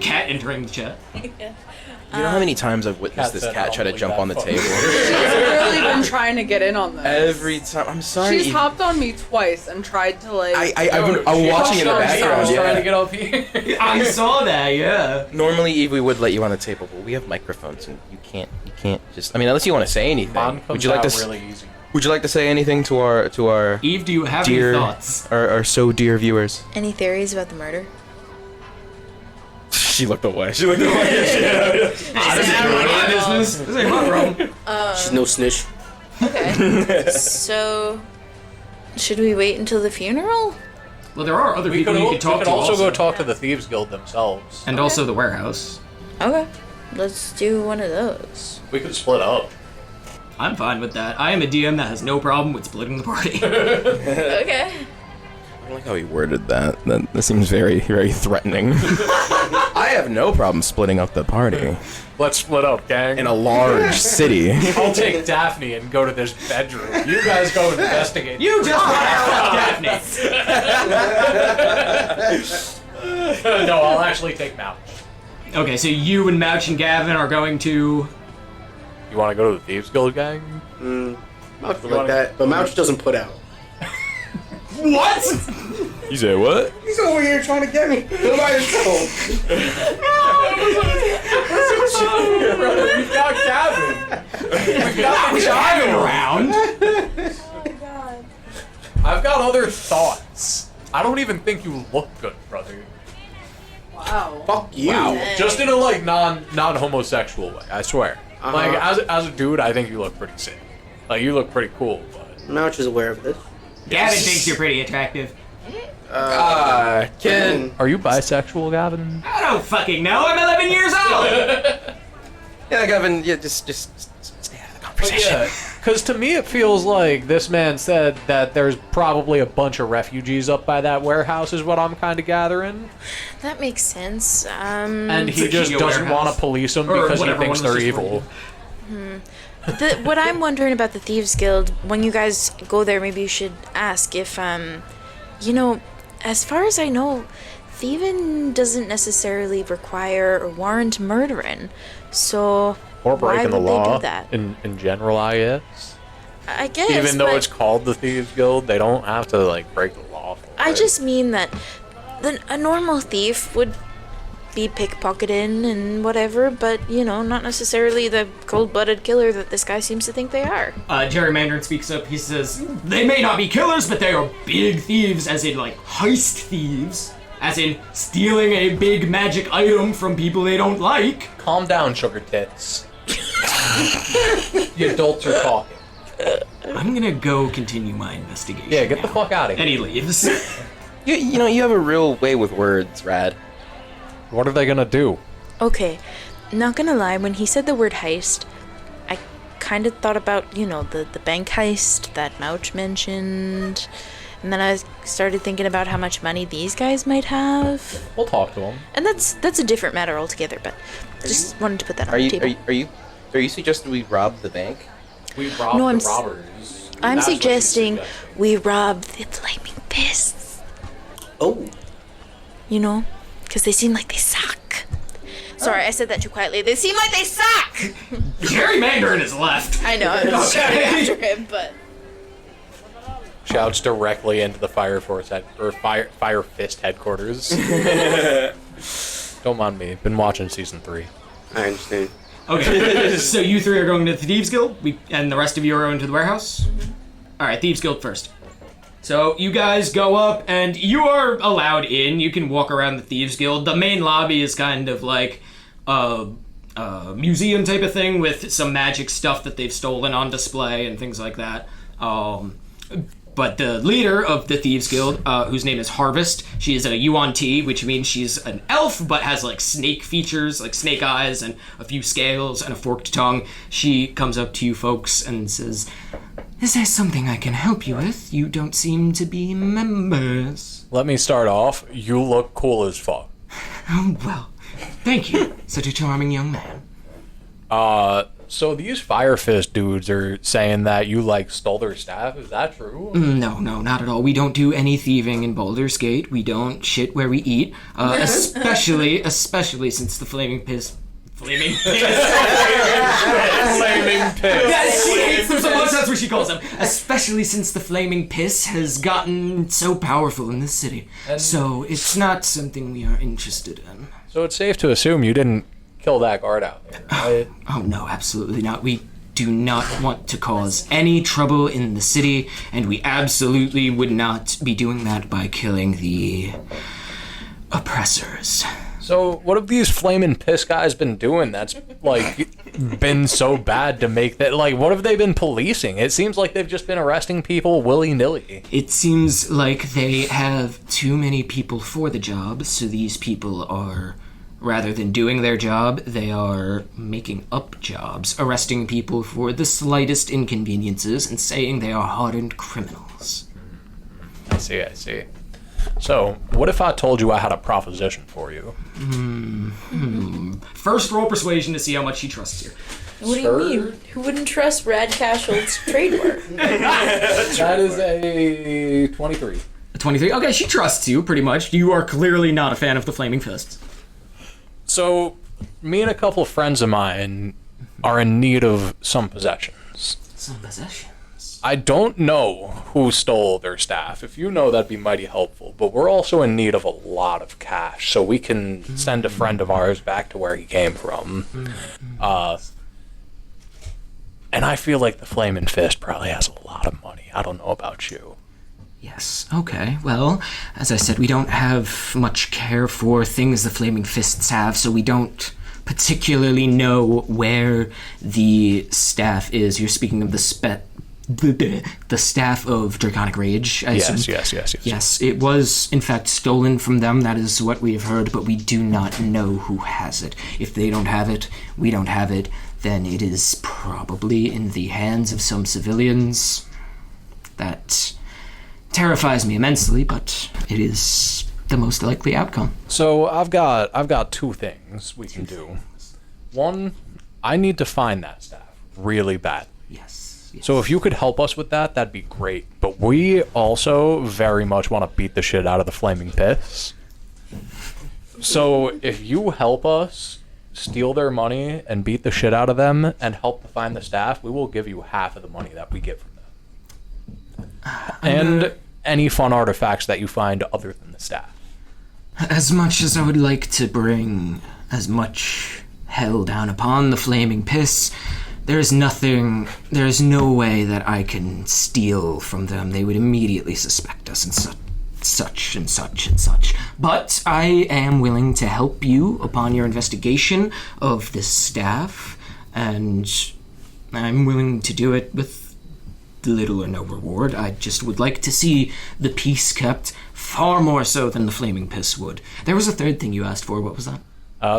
Cat entering the chat. You know how many times I've witnessed Cat this said, cat try to "I'll jump leave on the that table? She's really been trying to get in on this. Every time. I'm sorry. She's hopped on me twice and tried to I'm watching in the background. Trying to Yeah. get up here. I saw that, yeah. Normally, Eve, we would let you on the table, but we have microphones, and you can't just. I mean, unless you want to say anything. Mine comes Would you like out to? really easy. Would you like to say anything to our Eve, do you have dear, any thoughts? our so dear viewers? Any theories about the murder? She looked away. She looked away. My business. This ain't my problem. She's no snitch. Okay. So, should we wait until the funeral? Well, there are other We people could, you could talk to also go talk to the Thieves Guild themselves. And also the warehouse. Okay. Let's do one of those. We could split up. I'm fine with that. I am a DM that has no problem with splitting the party. Okay. I like how he worded that. That seems very, very threatening. I have no problem splitting up the party Let's split up, gang. in a large city. I'll take Daphne and go to this bedroom. You guys go investigate. You just want to fuck Daphne. No, I'll actually take Mouch. Okay, so you and Mouch and Gavin are going to... You want to go to the Thieves Guild, gang? Mouch would like that, but Mouch doesn't put out. What? You say what? He's over here trying to get me. Go by yourself. We've got Gavin. We've got the Gavin child. around. I've got other thoughts. I don't even think you look good, brother. Wow. Fuck you. Just in a like non-homosexual way, I swear. Like as a dude, I think you look pretty sick. Like you look pretty cool, but Mouch is aware of this. Gavin thinks you're pretty attractive. Kid. are you bisexual, Gavin? I don't fucking know. I'm 11 years old. Yeah, Gavin. Yeah, just stay out of the conversation. Yeah, because to me it feels like this man said that there's probably a bunch of refugees up by that warehouse, is what I'm kind of gathering. That makes sense. And he It's a just Kia doesn't warehouse. want to police them Or because he whatever thinks one was they're just evil. What I'm wondering about the Thieves Guild, when you guys go there, maybe you should ask if, you know, as far as I know, thieving doesn't necessarily require or warrant murdering. So Or why breaking would the law they do that? in general, I guess. I guess. Even though but it's called the Thieves Guild, they don't have to like break the law for I it. just mean that a normal thief would be pickpocketing and whatever, but, you know, not necessarily the cold-blooded killer that this guy seems to think they are. Jerry Mandarin speaks up. He says, they may not be killers, but they are big thieves, as in, like, heist thieves. As in, stealing a big magic item from people they don't like. Calm down, sugar tits. The adults are talking. I'm gonna go continue my investigation. Yeah, get the now. fuck out of And here. he leaves. You know, you have a real way with words, Rad. What are they gonna do? Okay, not gonna lie, when he said the word heist, I kind of thought about, you know, the bank heist that Mouch mentioned. And then I started thinking about how much money these guys might have. We'll talk to them. And that's a different matter altogether, but just wanted to put that on Are the you table. are you suggesting we rob the bank? We robbed No, I'm the s- robbers. I'm That's what she's suggesting suggesting. we rob the flaming piss. Oh. You know? Because they seem like they suck. Sorry, I said that too quietly. They seem like they suck! Jerry Mandarin is left. I know, I was shouting after him, but... Shouts directly into the Fire Force Fire Fist headquarters. Don't mind me. Been watching season 3. I understand. Okay, so you three are going to the Thieves Guild, and the rest of you are going to the warehouse? Alright, Thieves Guild first. So you guys go up, and you are allowed in. You can walk around the Thieves Guild. The main lobby is kind of like a museum type of thing with some magic stuff that they've stolen on display and things like that. But the leader of the Thieves Guild, whose name is Harvest, she is a Yuan Ti, which means she's an elf, but has like snake features, like snake eyes and a few scales and a forked tongue. She comes up to you folks and says, "Is there something I can help you with? You don't seem to be members." Let me start off. You look cool as fuck. Oh, well, thank you. Such a charming young man. So these Fire Fist dudes are saying that you like stole their staff. Is that true? No, not at all. We don't do any thieving in Baldur's Gate. We don't shit where we eat. Especially since the flaming piss. Flaming piss. Flaming piss. Yes, she hates them so much. That's what she calls them. Especially since the flaming piss has gotten so powerful in this city. So it's not something we are interested in. So it's safe to assume you didn't kill that guard out there, right? Oh no, absolutely not. We do not want to cause any trouble in the city, and we absolutely would not be doing that by killing the oppressors. So what have these flaming piss guys been doing that's like been so bad to make that, like, what have they been policing? It seems like they've just been arresting people willy-nilly. It seems like they have too many people for the job, so these people are Rather than doing their job, they are making up jobs, arresting people for the slightest inconveniences and saying they are hardened criminals. I see. So, what if I told you I had a proposition for you? First, roll persuasion to see how much he trusts you. What do you mean? Who wouldn't trust Rad Casual's trademark? That is a 23. 23. Okay, she trusts you, pretty much. You are clearly not a fan of the Flaming Fists. So, me and a couple of friends of mine are in need of some possessions. Some possessions. I don't know who stole their staff. If you know, that'd be mighty helpful. But we're also in need of a lot of cash, so we can send a friend of ours back to where he came from. And I feel like the Flaming Fist probably has a lot of money. I don't know about you. Yes, okay. Well, as I said, we don't have much care for things the Flaming Fists have, so we don't particularly know where the staff is. You're speaking of the staff of Draconic Rage, I assume? Yes. Yes, it was, in fact, stolen from them. That is what we have heard, but we do not know who has it. If they don't have it, we don't have it, then it is probably in the hands of some civilians. That terrifies me immensely, but it is the most likely outcome. So I've got two things we can do. One, I need to find that staff really bad. Yes. So if you could help us with that, that'd be great. But we also very much want to beat the shit out of the Flaming Pits. So if you help us steal their money and beat the shit out of them and help to find the staff, we will give you half of the money that we get from them. And any fun artifacts that you find other than the staff. As much as I would like to bring as much hell down upon the Flaming Piss, there is no way that I can steal from them. They would immediately suspect us and such and such and such. But I am willing to help you upon your investigation of this staff, and I'm willing to do it with little or no reward. I just would like to see the peace kept far more so than the Flaming Piss would. There was a third thing you asked for. What was that?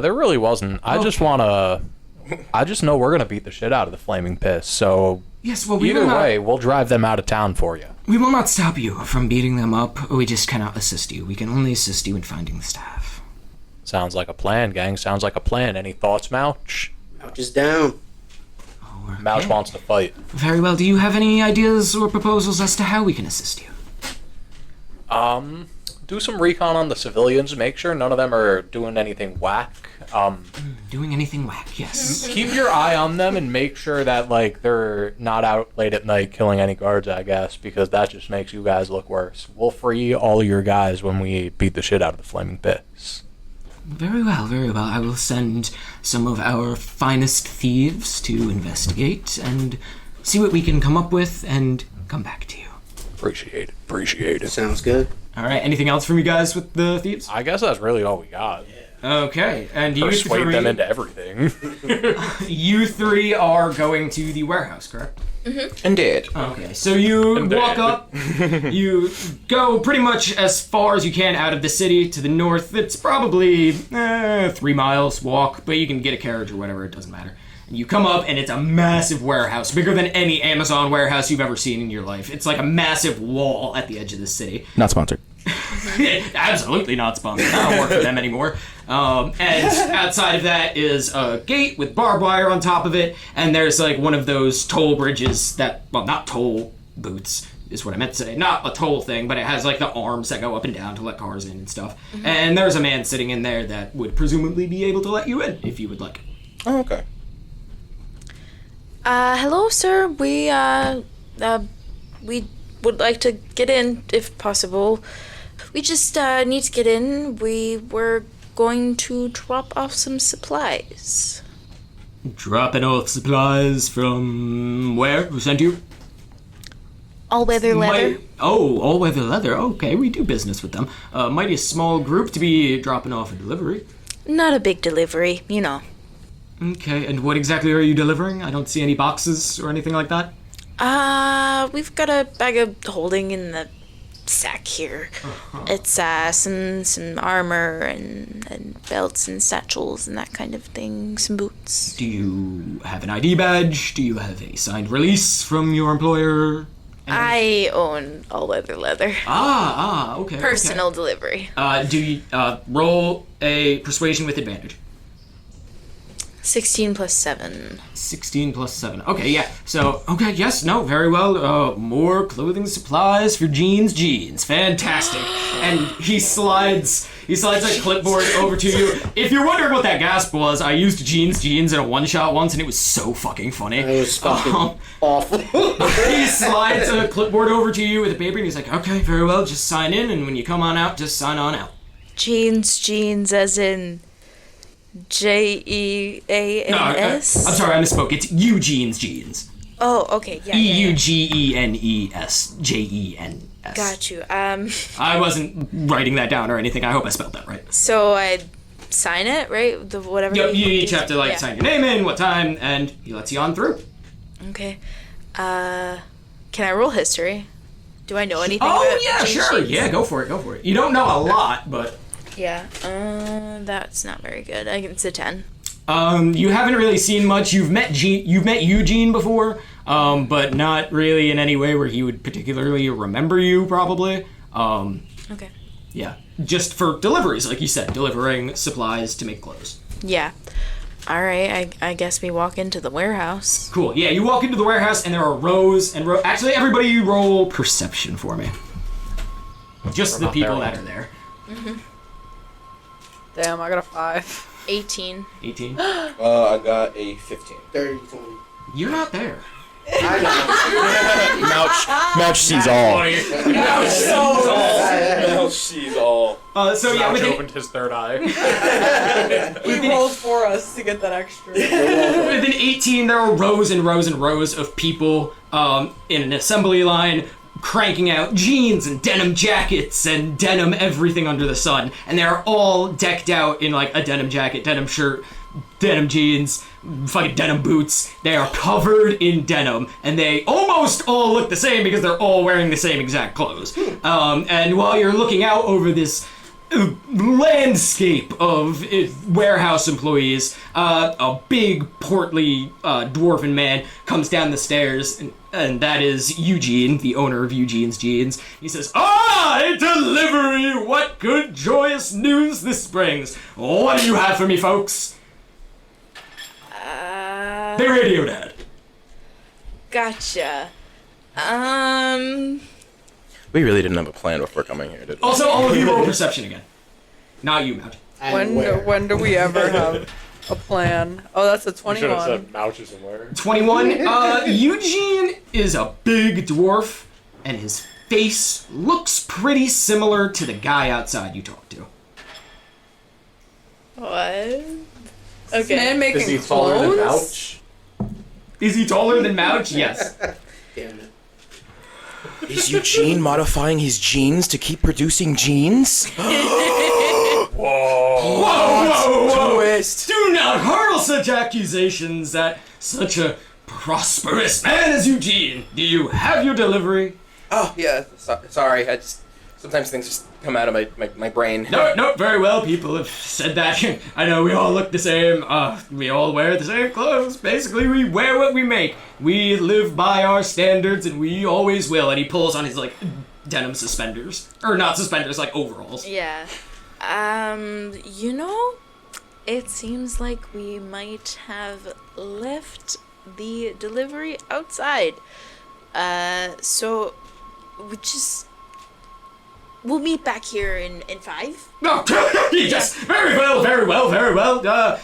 There really wasn't. I just know we're gonna beat the shit out of the Flaming Piss, so Yes, well, either way, we'll drive them out of town for you. We will not stop you from beating them up. We just cannot assist you. We can only assist you in finding the staff. Sounds like a plan, gang. Sounds like a plan. Any thoughts, Mouch? Mouch is down. Oh, Mouch wants to fight. Very well. Do you have any ideas or proposals as to how we can assist you? Do some recon on the civilians. Make sure none of them are doing anything whack. Doing anything whack, yes. Keep your eye on them and make sure that, like, they're not out late at night killing any guards, I guess, because that just makes you guys look worse. We'll free all of your guys when we beat the shit out of the Flaming Pits. Very well, very well. I will send some of our finest thieves to investigate and see what we can come up with and come back to you. Appreciate it. Sounds good. All right, anything else from you guys with the thieves? I guess that's really all we got. Okay, and you Persuade three... them into everything. You three are going to the warehouse, correct? Indeed. Okay, so you walk up, you go pretty much as far as you can out of the city to the north. It's probably 3 miles walk, but you can get a carriage or whatever, it doesn't matter. And you come up, and it's a massive warehouse, bigger than any Amazon warehouse you've ever seen in your life. It's like a massive wall at the edge of the city. Not sponsored. Absolutely not sponsored. I don't work for them anymore. And outside of that is a gate with barbed wire on top of it, and there's like one of those toll bridges that, well, not toll booths is what I meant to say. Not a toll thing, but it has like the arms that go up and down to let cars in and stuff. Mm-hmm. And there's a man sitting in there that would presumably be able to let you in if you would like. Oh, okay. Hello, sir. We would like to get in, if possible. We just need to get in. We were going to drop off some supplies. Dropping off supplies from where? Who sent you? All Weather Leather. All Weather Leather. Okay, we do business with them. Mighty small group to be dropping off a delivery. Not a big delivery, you know. Okay, and what exactly are you delivering? I don't see any boxes or anything like that. We've got a bag of holding in the sack here. It's some armor and belts and satchels and that kind of thing. Some boots. Do you have an ID badge? Do you have a signed release from your employer? I own all weather leather. Okay. Personal delivery. Do you roll a persuasion with advantage? 16 plus 7. 16 plus 7. Okay, yeah. So, okay, yes, no, very well. More clothing supplies for Jeans. Fantastic. And he slides that clipboard over to you. If you're wondering what that gasp was, I used Jeans in a one-shot once, and it was so fucking funny. It was fucking awful. He slides a clipboard over to you with a paper, and he's like, okay, very well, just sign in, and when you come on out, just sign on out. Jeans as in... Jeans? I'm sorry, I misspoke. It's Eugene's. Oh, okay, yeah. Eugenes, Jens. Got you. I wasn't writing that down or anything. I hope I spelled that right. So I sign it, right? Whatever. Yep, you each have to sign your name in, what time, and he lets you on through. Okay. Can I roll history? Do I know anything Oh, about yeah, Jeans? sure. Yeah, go for it. You don't know a lot, but... Yeah. That's not very good. It's a 10. You haven't really seen much. You've met Eugene before, but not really in any way where he would particularly remember you, probably. Okay. Yeah. Just for deliveries, like you said, delivering supplies to make clothes. Yeah. All right, I guess we walk into the warehouse. Cool. Yeah, you walk into the warehouse and there are rows and rows. Actually, everybody roll perception for me. Just the people that are there. Mm-hmm. Damn, I got a 5. 18. 18. I got a 15. 30, 20. You're not there. Mouch sees all. Mouch sees all. So yeah, Mouch opened his third eye. He rolled for us to get that extra. Within 18, there are rows and rows and rows of people in an assembly line cranking out jeans and denim jackets and denim everything under the sun. And they're all decked out in like a denim jacket, denim shirt, denim jeans, fucking denim boots. They are covered in denim, and they almost all look the same because they're all wearing the same exact clothes. And while you're looking out over this landscape of warehouse employees, a big, portly, dwarven man comes down the stairs, and that is Eugene, the owner of Eugene's Jeans. He says, a delivery! What good, joyous news this brings! What do you have for me, folks? The radio dad. Gotcha. We really didn't have a plan before coming here, did we? Also, all of you roll perception again. Not you, Mouch. When do we ever have a plan? Oh, that's a 21. You should have said Mouch is aware. 21. Eugene is a big dwarf, and his face looks pretty similar to the guy outside you talked to. What? Okay. Man making Is he taller than clones? Mouch? Is he taller than Mouch? Yes. Damn it. Is Eugene modifying his genes to keep producing genes? Whoa! Twist! Do not hurl such accusations at such a prosperous man as Eugene. Do you have your delivery? Oh, yeah. Sorry. Sometimes things just come out of my brain. No, very well. People have said that. I know we all look the same. We all wear the same clothes. Basically, we wear what we make. We live by our standards, and we always will. And he pulls on his, denim suspenders. Or not suspenders, overalls. Yeah. It seems like we might have left the delivery outside. So we'll meet back here in 5. No, yes, very well.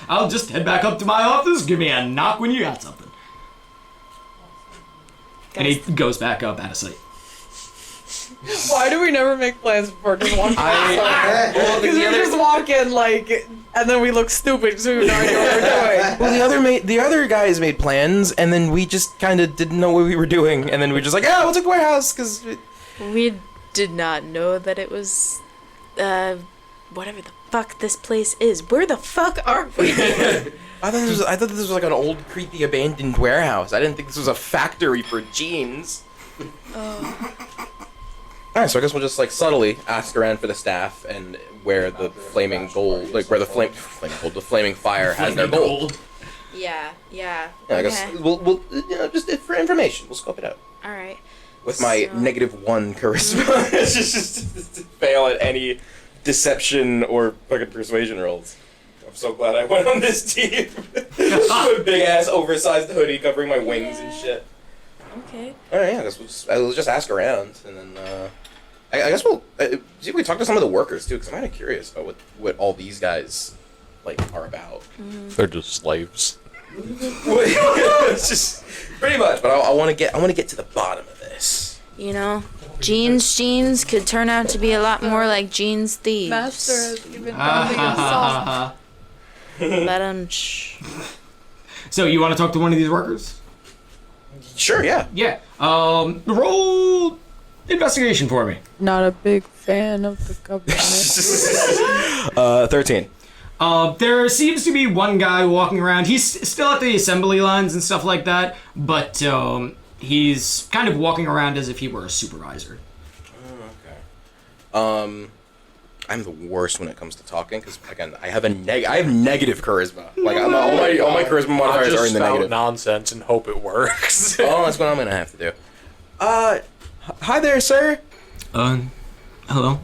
I'll just head back up to my office. Give me a knock when you got something. And he goes back up out of sight. Why do we never make plans before just walking outside? Because we just walk in and then we look stupid because we have no idea what we're doing. Well, the other guys made plans, and then we just kind of didn't know what we were doing, and then we just we'll take a warehouse because We did not know that it was, whatever the fuck this place is. Where the fuck are we? I thought this was like an old, creepy, abandoned warehouse. I didn't think this was a factory for jeans. Oh. All right, so I guess we'll just like subtly ask around for the staff and where the flaming gold, like where the the flaming fire has their gold. Yeah. Yeah, I guess we'll just for information, we'll scope it out. All right. With my -1 charisma, it's just fail at any deception or fucking persuasion rolls. I'm so glad I went on this team. Big ass oversized hoodie covering my wings and shit. Okay. All right, yeah, I guess we'll just ask around, and then I guess we'll see if we talk to some of the workers too, because I'm kind of curious about what all these guys like are about. They're just slaves. It's just pretty much, but I want to get to the bottom of this. You know, jeans could turn out to be a lot more like jeans thieves. Master has even found himself. So you want to talk to one of these workers? Sure, yeah. Yeah. Roll investigation for me. Not a big fan of the government. 13. There seems to be one guy walking around. He's still at the assembly lines and stuff like that, but he's kind of walking around as if he were a supervisor. Oh, okay. I'm the worst when it comes to talking because again, I have negative charisma. Like all my charisma modifiers are in the negative. Nonsense and hope it works. Oh, that's what I'm gonna have to do. Hi there, sir. Hello.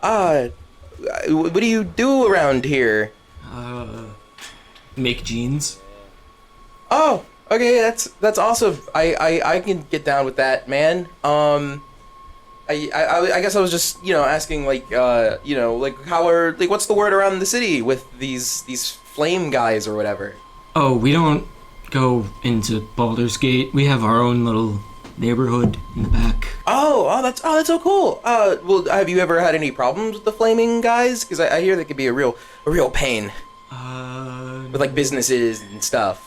What do you do around here? Make jeans. Oh, okay, that's awesome. I can get down with that, man. I guess I was just asking like what's the word around the city with these flame guys or whatever? Oh, we don't go into Baldur's Gate. We have our own little neighborhood in the back. Oh, that's so cool. Well, have you ever had any problems with the flaming guys? Because I hear they could be a real pain. With like businesses and stuff.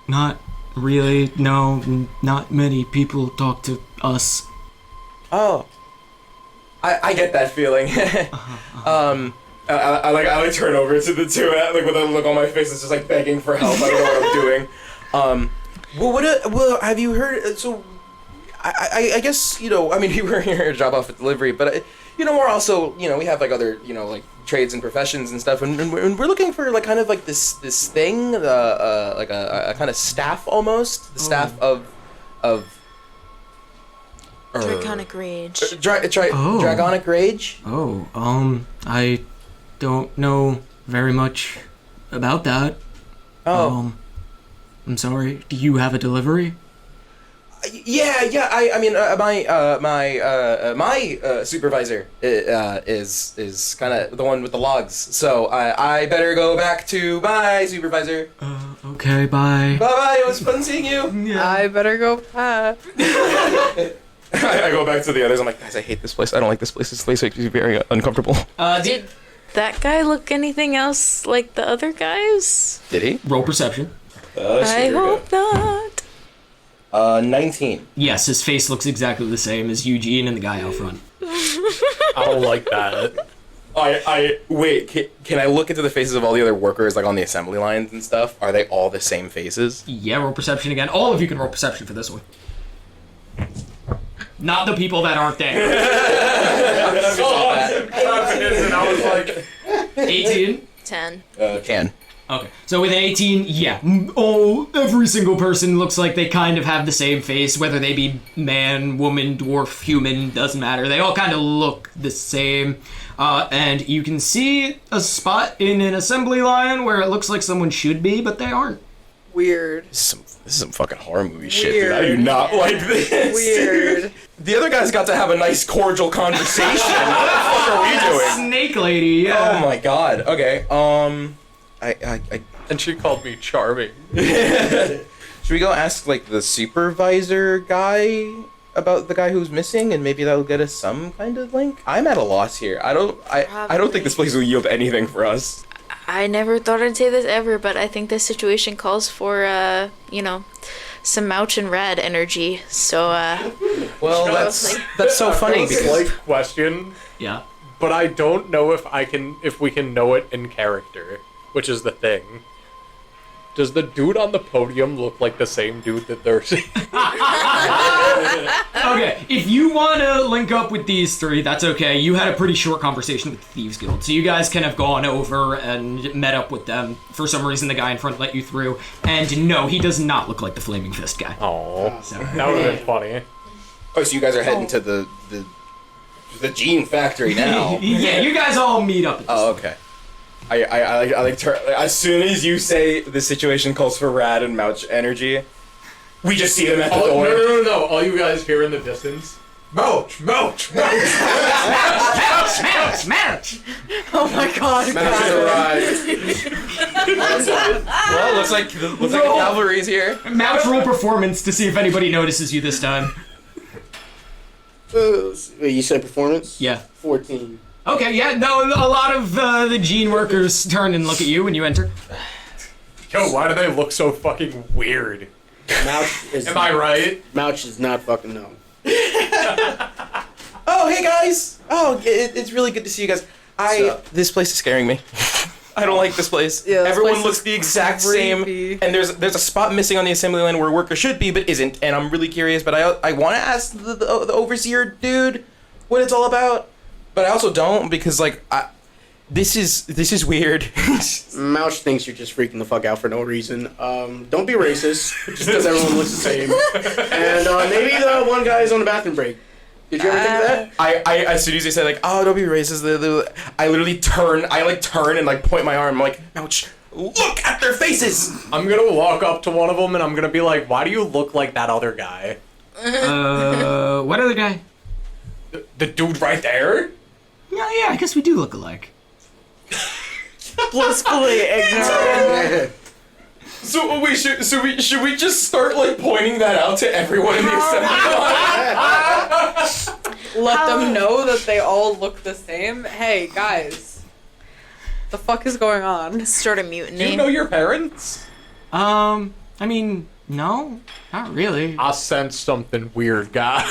Not really. No, not many people talk to us. Oh. I get that feeling. I turn over to the two like with a look on my face. It's just like begging for help. I don't know what I'm doing. Well, have you heard? So, I guess you were here a job off at delivery, but we're also we have like other like trades and professions and stuff, and we're looking for like kind of like this thing, like a kind of staff almost, the staff of. Draconic rage. Dragonic rage? Oh, I don't know very much about that. Oh. I'm sorry. Do you have a delivery? Yeah. I mean, my supervisor is kind of the one with the logs. So I better go back to my supervisor. Okay, bye. Bye. It was fun seeing you. Yeah. I better go. I go back to the others. I'm like, guys, I hate this place. I don't like this place. This place makes me very uncomfortable. Did that guy look anything else like the other guys? Did he? Roll perception. I hope not. 19. Yes, his face looks exactly the same as Eugene and the guy out front. I don't like that. Wait. Can I look into the faces of all the other workers, like on the assembly lines and stuff? Are they all the same faces? Yeah, roll perception again. All of you can roll perception for this one. Not the people that aren't there. I was like, 18? 10. 10. Okay, so with an 18, yeah. Every single person looks like they kind of have the same face, whether they be man, woman, dwarf, human, doesn't matter. They all kind of look the same. And you can see a spot in an assembly line where it looks like someone should be, but they aren't. Weird. This is some fucking horror movie shit, dude. I do not like this. Weird. Dude. The other guys got to have a nice cordial conversation. What the fuck are we doing? Snake lady, yeah. Oh my god. Okay. and she called me charming. Should we go ask like the supervisor guy about the guy who's missing, and maybe that'll get us some kind of link? I'm at a loss here. I don't think this place will yield anything for us. I never thought I'd say this ever, but I think this situation calls for, some Mouch and Rad energy. So, well, that's so funny because Slight question. Yeah. But I don't know if we can know it in character, which is the thing. Does the dude on the podium look like the same dude that they're seeing? Okay, if you want to link up with these three, that's okay. You had a pretty short conversation with the Thieves Guild, so you guys kind of gone over and met up with them. For some reason, the guy in front let you through. And no, he does not look like the Flaming Fist guy. Oh, So. that would have been funny. Oh, so you guys are heading to the Gene Factory now? Yeah, you guys all meet up at this Oh, okay. I like turn, as soon as you say the situation calls for Rad and Mouch energy, we just see them at the door. No. All you guys hear in the distance. Mouch! Mouch! Oh my god. Mouch has arrived. Well, looks like the cavalry's here. Mouch roll performance to see if anybody notices you this time. You said performance? Yeah. 14. Okay, yeah, no, a lot of the Gene workers turn and look at you when you enter. Yo, why do they look so fucking weird? Mouch is. Am I right? Mouch is not fucking no. Oh, hey guys! Oh, it's really good to see you guys. This place is scaring me. I don't like this place. Yeah, this Everyone place looks is the exact same, creepy. and there's a spot missing on the assembly line where a worker should be but isn't. And I'm really curious, but I want to ask the overseer dude what it's all about, but I also don't because like this is weird. Mouch thinks you're just freaking the fuck out for no reason. Don't be racist, just because everyone looks the same. And maybe the one guy is on the bathroom break. Did you ever think of that? I as soon as they say like, oh, don't be racist, I literally turn and like point my arm, I'm like, Mouch, look at their faces. I'm gonna walk up to one of them and I'm gonna be like, why do you look like that other guy? What other guy? The dude right there? Yeah, I guess we do look alike. Blissfully ignorant. So wait, should we just start like pointing that out to everyone in the assembly line? Let them know that they all look the same. Hey, guys. The fuck is going on? Sort of mutiny. Do you know your parents? I mean, no, not really. I sense something weird, guys.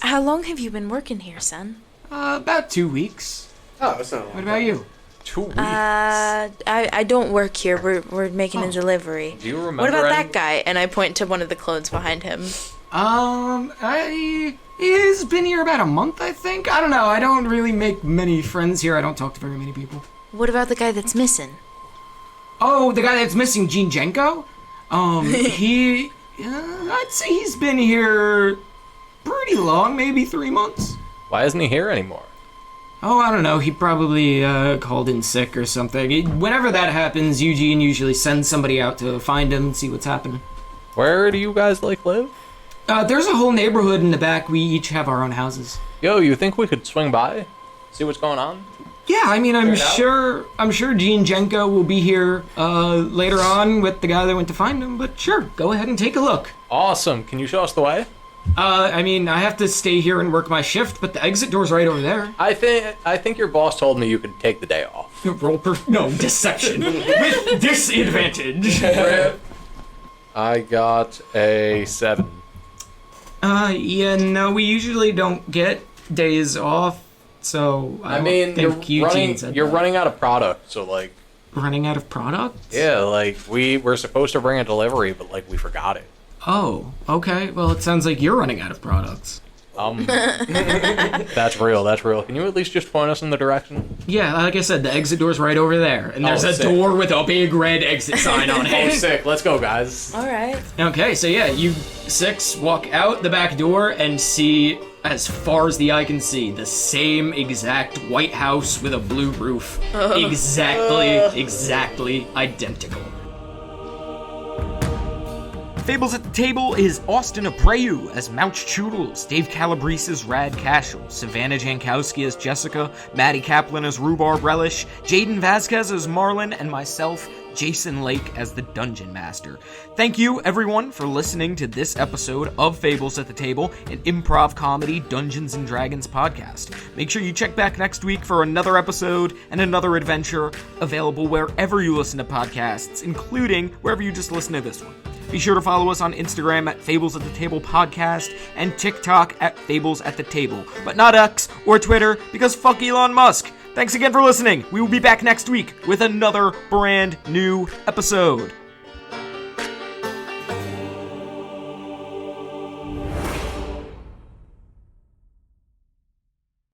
How long have you been working here, son? About 2 weeks. Oh, it's not long. What about you? 2 weeks. I don't work here. We're making a delivery. Do you remember What about any- that guy? And I point to one of the clothes behind him. He's been here about a month, I think. I don't know. I don't really make many friends here. I don't talk to very many people. What about the guy that's missing? Oh, the guy that's missing, Gene Jenko? I'd say he's been here pretty long, maybe 3 months. Why isn't he here anymore? Oh, I don't know. He probably called in sick or something. Whenever that happens, Eugene usually sends somebody out to find him and see what's happening. Where do you guys live? There's a whole neighborhood in the back. We each have our own houses. Yo, you think we could swing by? See what's going on? Yeah, I mean, I'm sure Gene Jenko will be here later on with the guy that went to find him. But sure, go ahead and take a look. Awesome. Can you show us the way? I mean, I have to stay here and work my shift, but the exit door's right over there. I think your boss told me you could take the day off. No, deception. With disadvantage. I got a 7. Yeah, no, we usually don't get days off, so I mean, think you're running out of product, so like... Running out of product? Yeah, like, we were supposed to bring a delivery, but like, we forgot it. Oh, okay. Well, it sounds like you're running out of products. That's real. Can you at least just point us in the direction? Yeah, like I said, the exit door's right over there, and there's a sick. door with a big red exit sign on Oh, it. sick. Let's go, guys. All right. Okay, so yeah, you 6 walk out the back door and see, as far as the eye can see, the same exact white house with a blue roof. Exactly identical. Fables at the Table is Austin Abreu as Mouch Choodles, Dave Calabrese as Rad Cashel, Savannah Jankowski as Jessica, Maddie Kaplan as Rhubarb Relish, Jaden Vasquez as Marlin, and myself, Jason Lake, as the Dungeon Master. Thank you, everyone, for listening to this episode of Fables at the Table, an improv comedy Dungeons & Dragons podcast. Make sure you check back next week for another episode and another adventure, available wherever you listen to podcasts, including wherever you just listen to this one. Be sure to follow us on Instagram at Fables at the Table Podcast and TikTok at Fables at the Table, but not X or Twitter because fuck Elon Musk. Thanks again for listening. We will be back next week with another brand new episode.